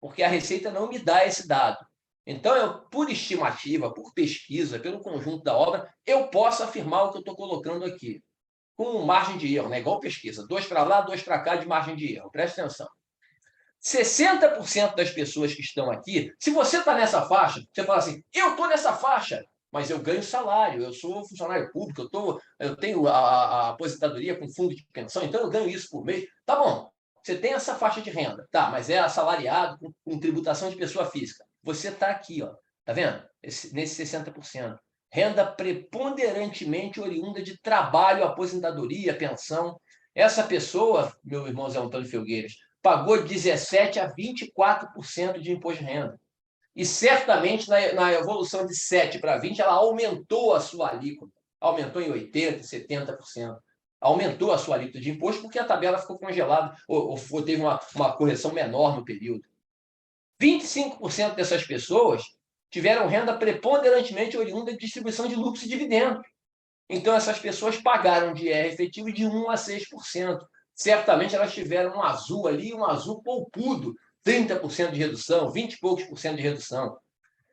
porque a Receita não me dá esse dado. Então, por estimativa, por pesquisa, pelo conjunto da obra, eu posso afirmar o que eu estou colocando aqui, com margem de erro, né? Igual pesquisa, 2 para lá, 2 para cá de margem de erro. Preste atenção. 60% das pessoas que estão aqui, se você está nessa faixa, você fala assim, eu estou nessa faixa, mas eu ganho salário, eu sou funcionário público, eu tenho a aposentadoria com fundo de pensão, então eu ganho isso por mês. Tá bom, você tem essa faixa de renda, tá, mas é assalariado com tributação de pessoa física. Você está aqui, ó, tá vendo? Nesse 60%. Renda preponderantemente oriunda de trabalho, aposentadoria, pensão. Essa pessoa, meu irmão Zé Antônio Felgueiras, pagou 17% a 24% de imposto de renda. E certamente, na evolução de 7 para 20, ela aumentou a sua alíquota. Aumentou em 80%, 70%. Aumentou a sua alíquota de imposto porque a tabela ficou congelada ou teve uma correção menor no período. 25% dessas pessoas tiveram renda preponderantemente oriunda de distribuição de lucros e dividendos. Então, essas pessoas pagaram de IR efetivo de 1% a 6%. Certamente elas tiveram um azul ali, um azul poupudo, 30% de redução, 20 e poucos por cento de redução.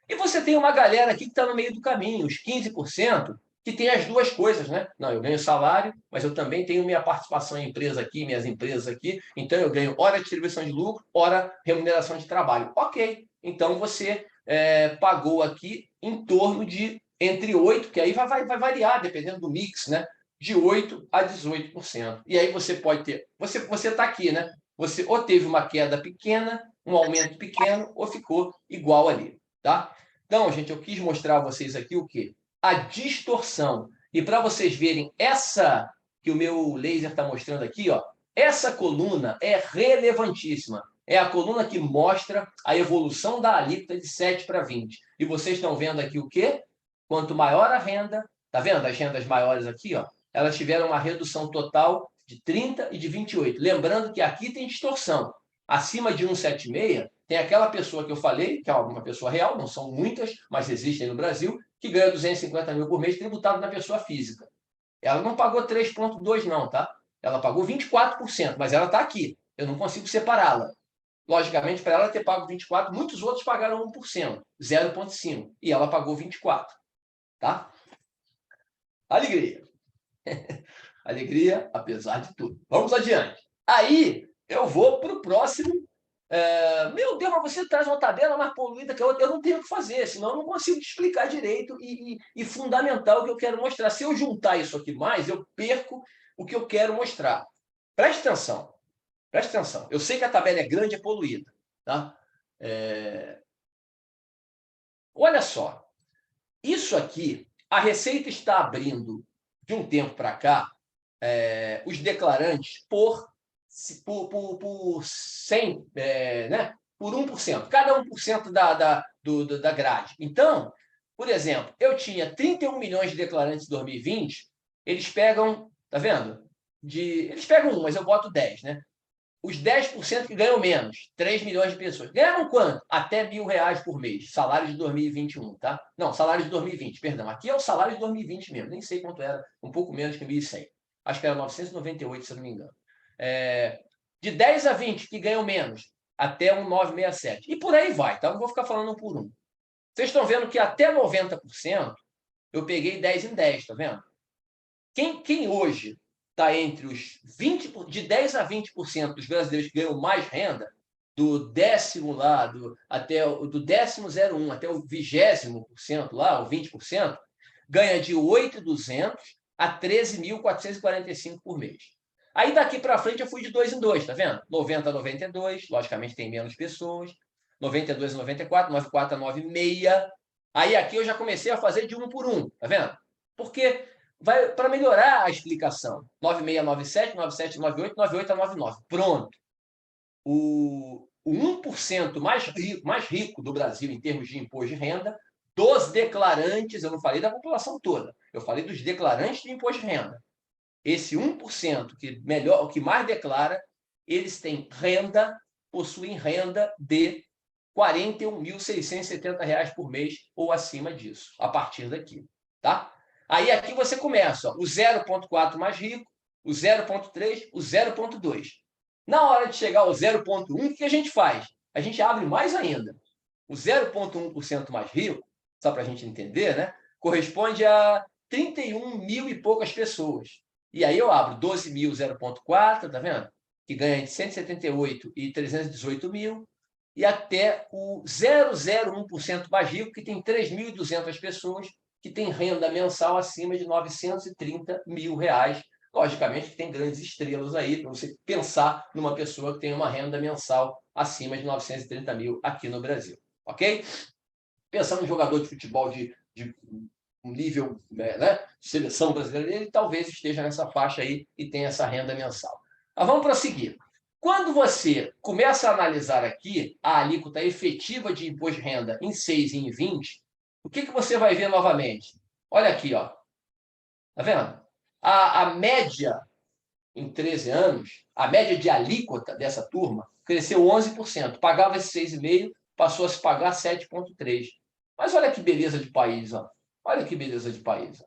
E você tem uma galera aqui que está no meio do caminho, os 15%, que tem as duas coisas, né? Não, eu ganho salário, mas eu também tenho minha participação em empresa aqui, minhas empresas aqui, então eu ganho hora distribuição de lucro, hora remuneração de trabalho. Ok, então você pagou aqui em torno de entre 8%, que aí vai variar, dependendo do mix, né? De 8% a 18%. E aí você pode ter... Você está aqui, né? Você ou teve uma queda pequena, um aumento pequeno, ou ficou igual ali, tá? Então, gente, eu quis mostrar a vocês aqui o quê? A distorção. E para vocês verem essa que o meu laser está mostrando aqui, ó, essa coluna é relevantíssima. É a coluna que mostra a evolução da alíquota de 7 para 20. E vocês estão vendo aqui o quê? Quanto maior a renda, tá vendo? As rendas maiores aqui, ó, elas tiveram uma redução total de 30 e de 28. Lembrando que aqui tem distorção. Acima de 176, tem aquela pessoa que eu falei, que é uma pessoa real, não são muitas, mas existem no Brasil, que ganha 250 mil por mês tributado na pessoa física. Ela não pagou 3,2%, não, tá? Ela pagou 24%, mas ela está aqui. Eu não consigo separá-la. Logicamente, para ela ter pago 24%, muitos outros pagaram 1%, 0,5%, e ela pagou 24%. Tá? Alegria. Alegria, apesar de tudo. Vamos adiante. Aí, eu vou para o próximo. Meu Deus, mas você traz uma tabela mais poluída que a outra. Eu não tenho o que fazer, senão eu não consigo te explicar direito e fundamental o que eu quero mostrar. Se eu juntar isso aqui mais, eu perco o que eu quero mostrar. Preste atenção. Preste atenção. Eu sei que a tabela é grande e é poluída. Tá? Olha só. Isso aqui, a Receita está abrindo, de um tempo para cá, os declarantes por 100, né? Por 1%, cada 1% da grade. Então, por exemplo, eu tinha 31 milhões de declarantes em 2020, eles pegam, tá vendo? Eles pegam 1, mas eu boto 10, né? Os 10% que ganham menos, 3 milhões de pessoas. Ganharam quanto? Até R$1.000 por mês. Salário de 2021, tá? Não, salário de 2020, perdão. Aqui é o salário de 2020 mesmo. Nem sei quanto era, um pouco menos que 1.100. Acho que era 998, se eu não me engano. De 10 a 20 que ganham menos, até um 967. E por aí vai, tá? Não vou ficar falando um por um. Vocês estão vendo que até 90% eu peguei 10 em 10, tá vendo? Quem hoje está entre os 20, de 10 a 20% dos brasileiros que ganham mais renda, do 10º lá, do 10º até o 20º lá, o 20%, ganha de 8.200 a 13.445 por mês. Aí daqui para frente eu fui de 2 em 2, tá vendo? 90 a 92, logicamente tem menos pessoas, 92 a 94, 94 a 96, Aí aqui eu já comecei a fazer de um por um, tá vendo? Porque vai para melhorar a explicação. 9697, 9798, 98 a 99. Pronto. O 1% mais rico do Brasil em termos de imposto de renda, dos declarantes, eu não falei da população toda, eu falei dos declarantes de imposto de renda. Esse 1% que melhor, o que mais declara, eles têm renda, possuem renda de R$ 41.670 por mês ou acima disso, a partir daqui, tá? Aí aqui você começa, ó, o 0,4 mais rico, o 0,3, o 0,2. Na hora de chegar ao 0,1, o que a gente faz? A gente abre mais ainda. O 0,1% mais rico, só para a gente entender, né, corresponde a 31 mil e poucas pessoas. E aí eu abro 12 mil, 0,4, tá vendo? Que ganha de 178 e 318 mil, e até o 0,01% mais rico, que tem 3.200 pessoas, que tem renda mensal acima de R$ 930 mil. Logicamente que tem grandes estrelas aí, para você pensar numa pessoa que tem uma renda mensal acima de 930 mil aqui no Brasil, ok? Pensando em jogador de futebol de um nível, né, de seleção brasileira, ele talvez esteja nessa faixa aí e tenha essa renda mensal. Mas vamos prosseguir. Quando você começa a analisar aqui a alíquota efetiva de imposto de renda em 6 e em 20, o que você vai ver novamente? Olha aqui, ó. Tá vendo? A média em 13 anos, a média de alíquota dessa turma cresceu 11%. Pagava esse 6,5%, passou a se pagar 7,3%. Mas olha que beleza de país, ó. Olha que beleza de país. Ó.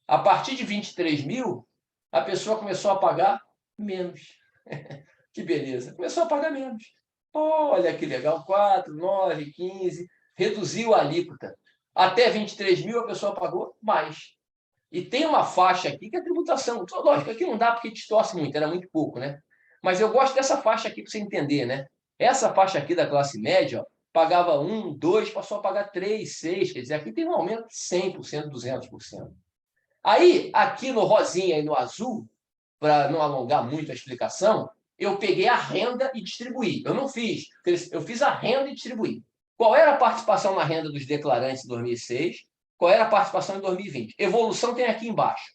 A partir de 23 mil, a pessoa começou a pagar menos. Que beleza. Começou a pagar menos. Olha que legal. 4, 9, 15. Reduziu a alíquota. Até 23 mil, a pessoa pagou mais. E tem uma faixa aqui que é tributação. Lógico, aqui não dá porque distorce muito, era muito pouco, né? Mas eu gosto dessa faixa aqui para você entender, né? Essa faixa aqui da classe média, ó, pagava 1, 2, passou a pagar 3, 6. Quer dizer, aqui tem um aumento de 100%, 200%. Aí, aqui no rosinha e no azul, para não alongar muito a explicação, eu peguei a renda e distribuí. Eu não fiz, eu fiz a renda e distribuí. Qual era a participação na renda dos declarantes em 2006? Qual era a participação em 2020? Evolução tem aqui embaixo.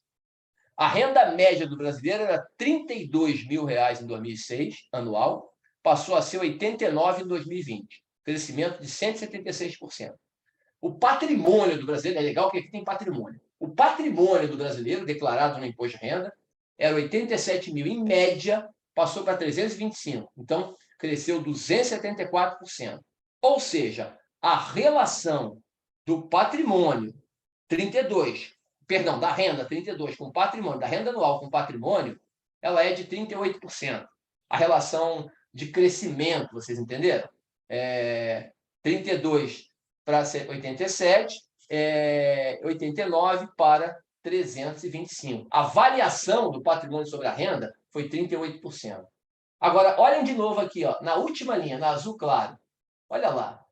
A renda média do brasileiro era R$ 32 mil em 2006, anual, passou a ser 89 em 2020, crescimento de 176%. O patrimônio do brasileiro, é legal porque aqui tem patrimônio. O patrimônio do brasileiro, declarado no imposto de renda, era 87 mil em média, passou para 325. Então, cresceu 274%. Ou seja, a relação do patrimônio 32, perdão, da renda 32 com patrimônio, da renda anual com patrimônio, ela é de 38%. A relação de crescimento, vocês entenderam? 32 para 87, 89 para 325. A variação do patrimônio sobre a renda foi 38%. Agora, olhem de novo aqui, ó, na última linha, na azul claro. Olha lá.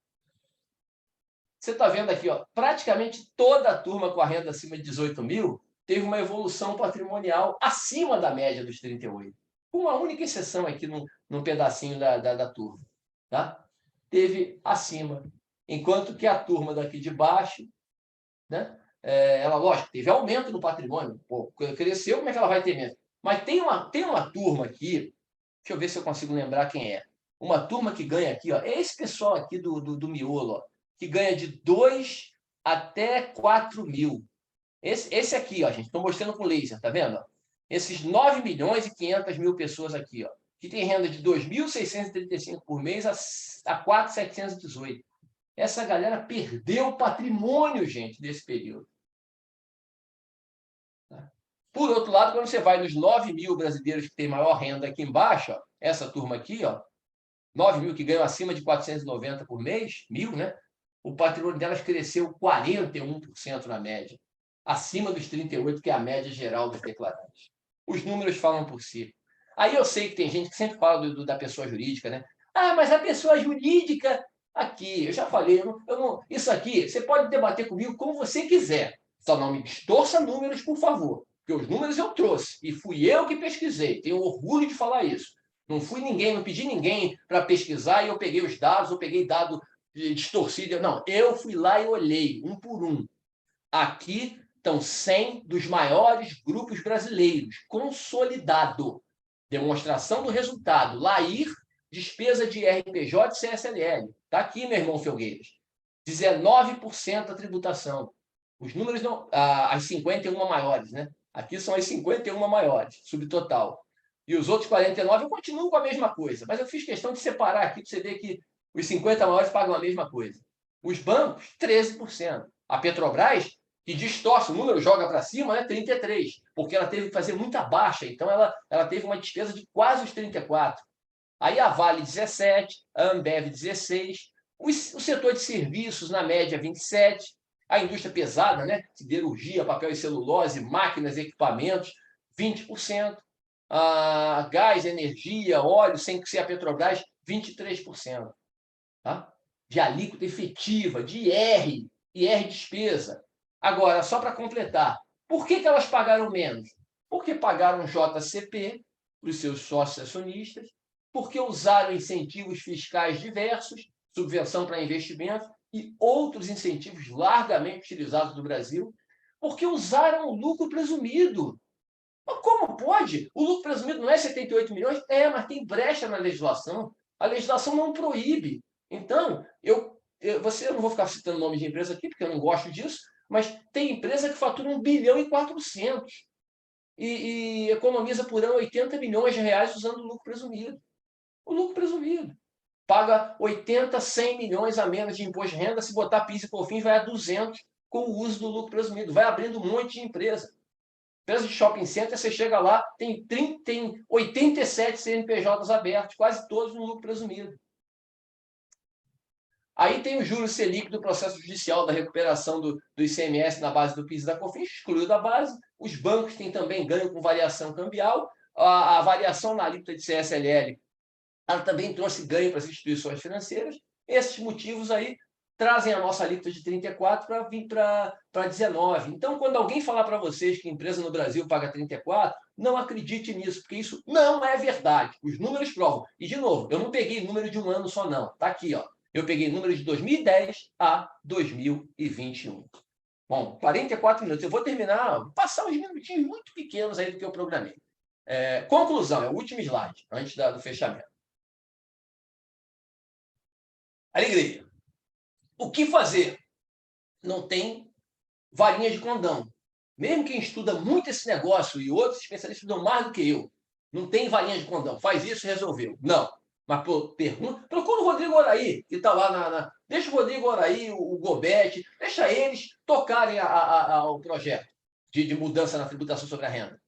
Você está vendo aqui, ó, praticamente toda a turma com a renda acima de 18 mil teve uma evolução patrimonial acima da média dos 38. Com uma única exceção aqui num pedacinho da turma. Tá? Teve acima. Enquanto que a turma daqui de baixo, né, ela, lógico, teve aumento no patrimônio. Pô, cresceu, como é que ela vai ter menos? Mas tem uma turma aqui, deixa eu ver se eu consigo lembrar quem é. Uma turma que ganha aqui, ó, é esse pessoal aqui do miolo, ó, que ganha de 2 até 4 mil. Esse aqui, ó, gente, estou mostrando com laser, tá vendo? Esses 9 milhões e 500 mil pessoas aqui, ó, que tem renda de 2.635 por mês a 4.718. Essa galera perdeu patrimônio, gente, desse período. Por outro lado, quando você vai nos 9 mil brasileiros que têm maior renda aqui embaixo, ó, essa turma aqui, ó, 9 mil que ganham acima de 490 por mês, né? O patrimônio delas cresceu 41% na média, acima dos 38%, que é a média geral dos declarantes. Os números falam por si. Aí eu sei que tem gente que sempre fala da pessoa jurídica, né? Ah, mas a pessoa jurídica, aqui, eu já falei, isso aqui, você pode debater comigo como você quiser, só não me distorça números, por favor, porque os números eu trouxe, e fui eu que pesquisei, tenho orgulho de falar isso. Não fui ninguém, não pedi ninguém para pesquisar e eu peguei os dados, eu peguei dado distorcida. Não, eu fui lá e olhei, um por um. Aqui estão 100 dos maiores grupos brasileiros, consolidado. Demonstração do resultado. Lair, despesa de RPJ e CSLL. Está aqui, meu irmão Felgueiras. 19% da tributação. Os números não. As 51 maiores, né? Aqui são as 51 maiores, subtotal. E os outros 49 eu continuo com a mesma coisa. Mas eu fiz questão de separar aqui para você ver que os 50 maiores pagam a mesma coisa. Os bancos, 13%. A Petrobras, que distorce o número, joga para cima, né? 33%, porque ela teve que fazer muita baixa. Então, ela teve uma despesa de quase os 34%. Aí a Vale, 17%, a Ambev, 16%. O setor de serviços, na média, 27%. A indústria pesada, né? Siderurgia, papel e celulose, máquinas, equipamentos, 20%. Gás, energia, óleo, sem ser a Petrobras, 23%. Tá? De alíquota efetiva, de IR despesa. Agora, só para completar, por que elas pagaram menos? Porque pagaram JCP para os seus sócios acionistas, porque usaram incentivos fiscais diversos, subvenção para investimentos e outros incentivos largamente utilizados no Brasil, porque usaram o lucro presumido. Mas como pode? O lucro presumido não é 78 milhões? É, mas tem brecha na legislação. A legislação não proíbe. Então, eu não vou ficar citando nome de empresa aqui, porque eu não gosto disso, mas tem empresa que fatura 1 bilhão e 400 e economiza por ano 80 milhões de reais usando o lucro presumido. O lucro presumido. Paga 80, 100 milhões a menos de imposto de renda, se botar PIS e COFINS vai a 200 com o uso do lucro presumido. Vai abrindo um monte de empresa. Empresa de shopping center, você chega lá, tem 87 CNPJs abertos, quase todos no lucro presumido. Aí tem o juros Selic do processo judicial da recuperação do ICMS na base do PIS e da COFINS, excluiu da base. Os bancos têm também ganho com variação cambial. A variação na alíquota de CSLL, ela também trouxe ganho para as instituições financeiras. Esses motivos aí trazem a nossa alíquota de 34 para vir para 19. Então, quando alguém falar para vocês que a empresa no Brasil paga 34, não acredite nisso, porque isso não é verdade. Os números provam. E, de novo, eu não peguei número de um ano só, não. Está aqui, ó. Eu peguei número de 2010 a 2021. Bom, 44 minutos. Eu vou terminar, vou passar uns minutinhos muito pequenos aí do que eu programei. Conclusão, é o último slide, antes do fechamento. Alegria. O que fazer? Não tem varinha de condão. Mesmo quem estuda muito esse negócio e outros especialistas estudam mais do que eu, não tem varinha de condão. Faz isso e resolveu. Não. Mas pergunta, procura o Rodrigo Oraí, que está lá deixa o Rodrigo Oraí, o Gobete, deixa eles tocarem o projeto de mudança na tributação sobre a renda.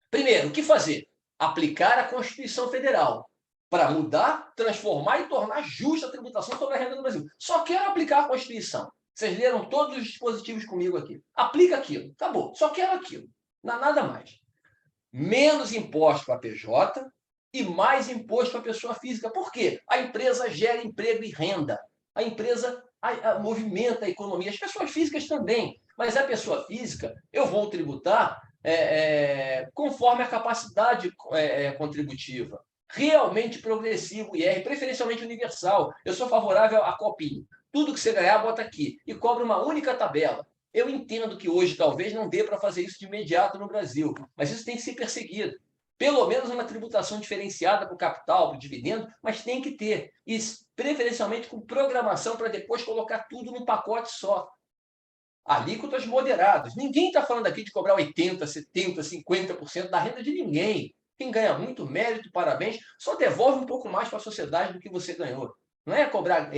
Primeiro, o que fazer? Aplicar a Constituição Federal para mudar, transformar e tornar justa a tributação sobre a renda no Brasil. Só quero aplicar a Constituição. Vocês leram todos os dispositivos comigo aqui. Aplica aquilo. Acabou. Só quero aquilo. Nada mais. Menos imposto para a PJ e mais imposto para a pessoa física. Por quê? A empresa gera emprego e renda. A empresa movimenta a economia. As pessoas físicas também. Mas a pessoa física, eu vou tributar conforme a capacidade contributiva. Realmente progressivo, IR, preferencialmente universal. Eu sou favorável a copinho. Tudo que você ganhar, bota aqui. E cobra uma única tabela. Eu entendo que hoje talvez não dê para fazer isso de imediato no Brasil, mas isso tem que ser perseguido. Pelo menos uma tributação diferenciada para o capital, para o dividendo, mas tem que ter. E preferencialmente com programação para depois colocar tudo num pacote só. Alíquotas moderadas. Ninguém está falando aqui de cobrar 80%, 70%, 50% da renda de ninguém. Quem ganha muito, mérito, parabéns, só devolve um pouco mais para a sociedade do que você ganhou. Não é cobrar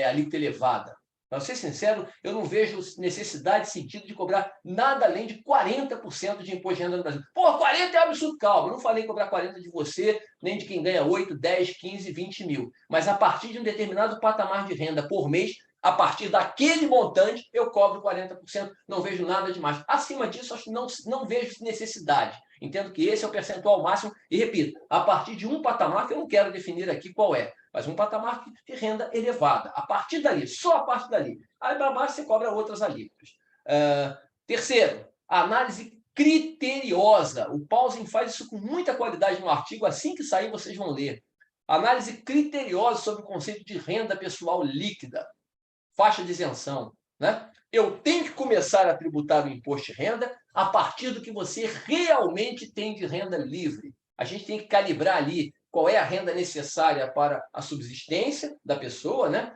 alíquota elevada. Para ser sincero, eu não vejo necessidade e sentido de cobrar nada além de 40% de imposto de renda no Brasil. Pô, 40 é absurdo, calma. Eu não falei cobrar 40 de você, nem de quem ganha 8, 10, 15, 20 mil. Mas a partir de um determinado patamar de renda por mês, a partir daquele montante, eu cobro 40%. Não vejo nada demais. Acima disso, acho que não vejo necessidade. Entendo que esse é o percentual máximo. E repito, a partir de um patamar, que eu não quero definir aqui qual é, mas um patamar de renda elevada. A partir dali, só a partir dali. Aí para baixo você cobra outras alíquotas. Terceiro, análise criteriosa. O Paulsen faz isso com muita qualidade no artigo. Assim que sair, vocês vão ler. Análise criteriosa sobre o conceito de renda pessoal líquida, faixa de isenção, né? Eu tenho que começar a tributar o imposto de renda a partir do que você realmente tem de renda livre. A gente tem que calibrar ali qual é a renda necessária para a subsistência da pessoa, né?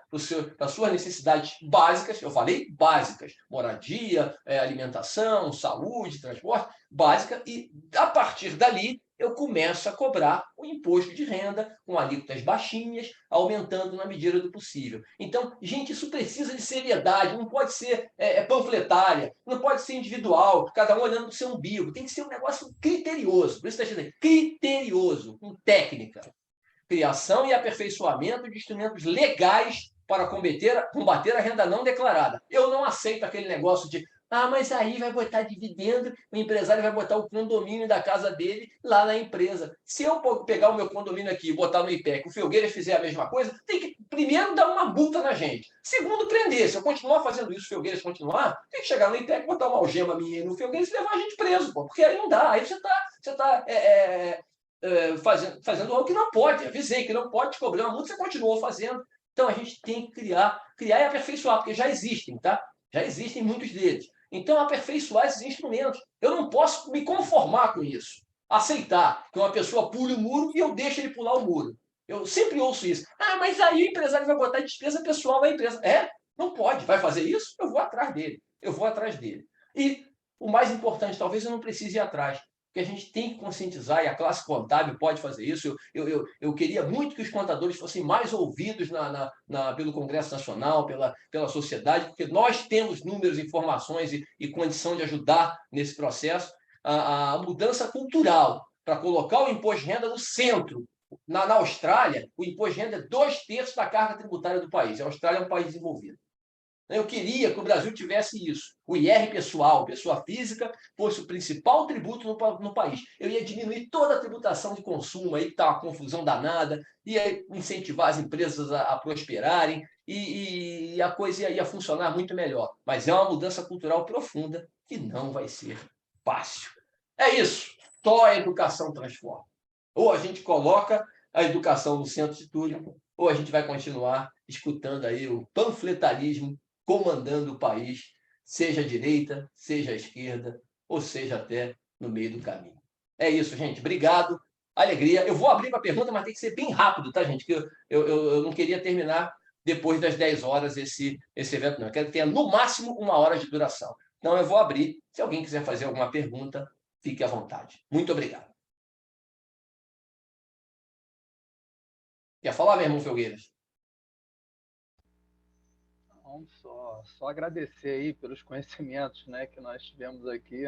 Para suas necessidades básicas, eu falei básicas, moradia, alimentação, saúde, transporte, básica, e a partir dali eu começo a cobrar o imposto de renda com alíquotas baixinhas, aumentando na medida do possível. Então, gente, isso precisa de seriedade, não pode ser panfletária, não pode ser individual, cada um olhando para o seu umbigo, tem que ser um negócio criterioso, por isso está dizendo criterioso, com técnica. Criação e aperfeiçoamento de instrumentos legais para combater a renda não declarada. Eu não aceito aquele negócio de mas aí vai botar dividendo, o empresário vai botar o condomínio da casa dele lá na empresa. Se eu pegar o meu condomínio aqui e botar no IPEC, o Felgueiras fizer a mesma coisa, tem que primeiro dar uma multa na gente. Segundo, prender. Se eu continuar fazendo isso, o Felgueiras continuar, tem que chegar no IPEC, botar uma algema minha no Felgueiras e levar a gente preso, pô, porque aí não dá. Aí você está fazendo algo que não pode. Avisei que não pode te cobrar uma multa, você continuou fazendo. Então, a gente tem que criar e aperfeiçoar, porque já existem, tá? Já existem muitos deles. Então, aperfeiçoar esses instrumentos. Eu não posso me conformar com isso. Aceitar que uma pessoa pule o muro e eu deixo ele pular o muro. Eu sempre ouço isso. Mas aí o empresário vai botar despesa pessoal na empresa. Não pode. Vai fazer isso? Eu vou atrás dele. Eu vou atrás dele. E o mais importante, talvez eu não precise ir atrás, porque a gente tem que conscientizar, e a classe contábil pode fazer isso. Eu queria muito que os contadores fossem mais ouvidos pelo Congresso Nacional, pela sociedade, porque nós temos números, informações e condição de ajudar nesse processo. A mudança cultural para colocar o imposto de renda no centro. Na Austrália, o imposto de renda é 2/3 da carga tributária do país. A Austrália é um país desenvolvido. Eu queria que o Brasil tivesse isso. O IR pessoal, pessoa física, fosse o principal tributo no país. Eu ia diminuir toda a tributação de consumo, aí que está uma confusão danada, ia incentivar as empresas a prosperarem e a coisa ia funcionar muito melhor. Mas é uma mudança cultural profunda que não vai ser fácil. É isso. Só a educação transforma. Ou a gente coloca a educação no centro de tudo, ou a gente vai continuar escutando aí o panfletarismo comandando o país, seja à direita, seja à esquerda, ou seja até no meio do caminho. É isso, gente. Obrigado. Alegria. Eu vou abrir para a pergunta, mas tem que ser bem rápido, tá, gente? Porque eu não queria terminar depois das 10 horas esse evento, não. Eu quero que tenha, no máximo, 1 hora de duração. Então, eu vou abrir. Se alguém quiser fazer alguma pergunta, fique à vontade. Muito obrigado. Quer falar, meu irmão Felgueiras? Não, só agradecer aí pelos conhecimentos, né, que nós tivemos aqui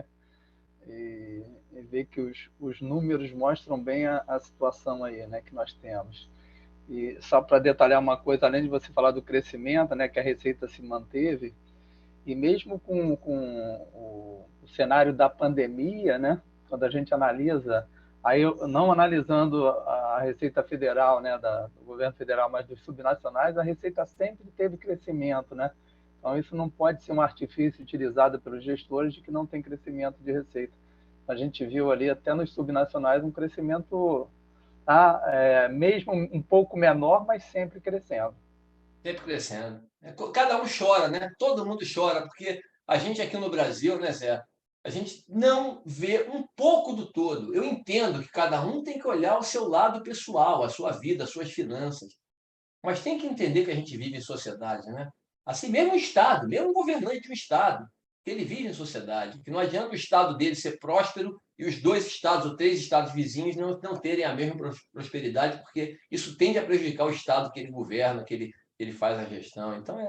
e ver que os números mostram bem a situação aí, né, que nós temos. E só para detalhar uma coisa, além de você falar do crescimento, né, que a receita se manteve, e mesmo com o cenário da pandemia, né, quando a gente analisa, aí não analisando a Receita Federal, né, do governo federal, mas dos subnacionais, a Receita sempre teve crescimento, né? Então, isso não pode ser um artifício utilizado pelos gestores de que não tem crescimento de receita. A gente viu ali, até nos subnacionais, um crescimento, mesmo um pouco menor, mas sempre crescendo. Sempre crescendo. Cada um chora, né? Todo mundo chora, porque a gente aqui no Brasil, né, Zé? A gente não vê um pouco do todo. Eu entendo que cada um tem que olhar o seu lado pessoal, a sua vida, as suas finanças. Mas tem que entender que a gente vive em sociedade, né? Assim, mesmo o Estado, mesmo o governante de um Estado, que ele vive em sociedade, que não adianta o Estado dele ser próspero e os 2 estados ou 3 estados vizinhos não terem a mesma prosperidade, porque isso tende a prejudicar o Estado que ele governa, que ele faz a gestão. Então,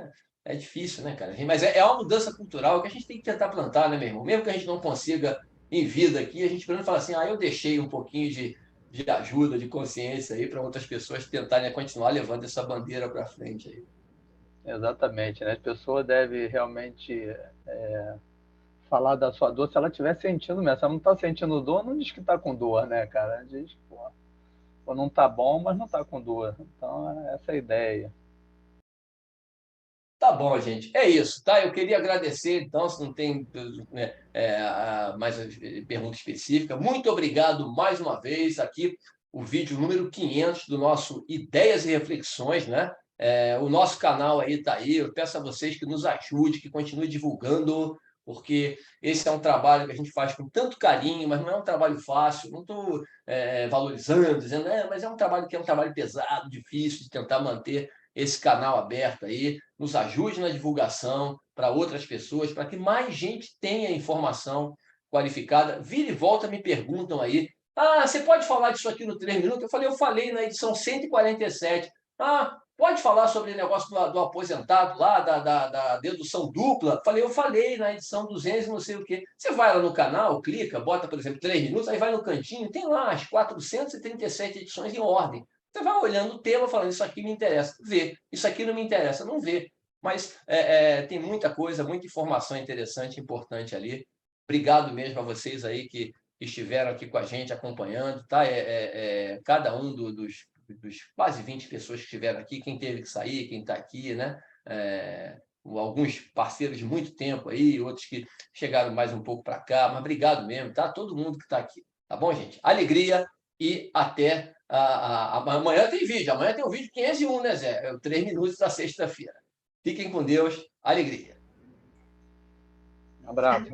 é difícil, né, cara? Mas é uma mudança cultural que a gente tem que tentar plantar, né, meu irmão? Mesmo que a gente não consiga em vida aqui, a gente pelo menos fala assim, eu deixei um pouquinho de ajuda, de consciência aí para outras pessoas tentarem continuar levando essa bandeira para frente aí. Exatamente, né? A pessoa deve realmente falar da sua dor se ela estiver sentindo mesmo. Se ela não está sentindo dor, não diz que está com dor, né, cara? Diz, pô, não está bom, mas não está com dor. Então, essa é a ideia. Tá bom, gente. É isso, tá? Eu queria agradecer, então, se não tem né, mais pergunta específica. Muito obrigado mais uma vez aqui. o vídeo número 500 do nosso Ideias e Reflexões, né? O nosso canal aí está aí. Eu peço a vocês que nos ajudem, que continuem divulgando, porque esse é um trabalho que a gente faz com tanto carinho, mas não é um trabalho fácil. Não estou valorizando, dizendo, mas é um trabalho que é um trabalho pesado, difícil de tentar manter esse canal aberto aí. Nos ajude na divulgação para outras pessoas, para que mais gente tenha informação qualificada. Vira e volta me perguntam aí, você pode falar disso aqui no 3 minutos? Eu falei na edição 147. Pode falar sobre o negócio do aposentado lá, da dedução dupla? Eu falei na edição 200 não sei o quê. Você vai lá no canal, clica, bota, por exemplo, 3 minutos, aí vai no cantinho, tem lá as 437 edições em ordem. Você vai olhando o tema, falando, isso aqui me interessa, vê. Isso aqui não me interessa, não vê. Mas tem muita coisa, muita informação interessante, importante ali. Obrigado mesmo a vocês aí que estiveram aqui com a gente acompanhando, tá? Cada um dos quase 20 pessoas que estiveram aqui, quem teve que sair, quem está aqui, né? Alguns parceiros de muito tempo aí, outros que chegaram mais um pouco para cá, mas obrigado mesmo, tá? Todo mundo que está aqui, tá bom, gente? Alegria e até amanhã tem vídeo, amanhã tem o vídeo 501, né, Zé? 3 minutos da sexta-feira. Fiquem com Deus, alegria. Um abraço.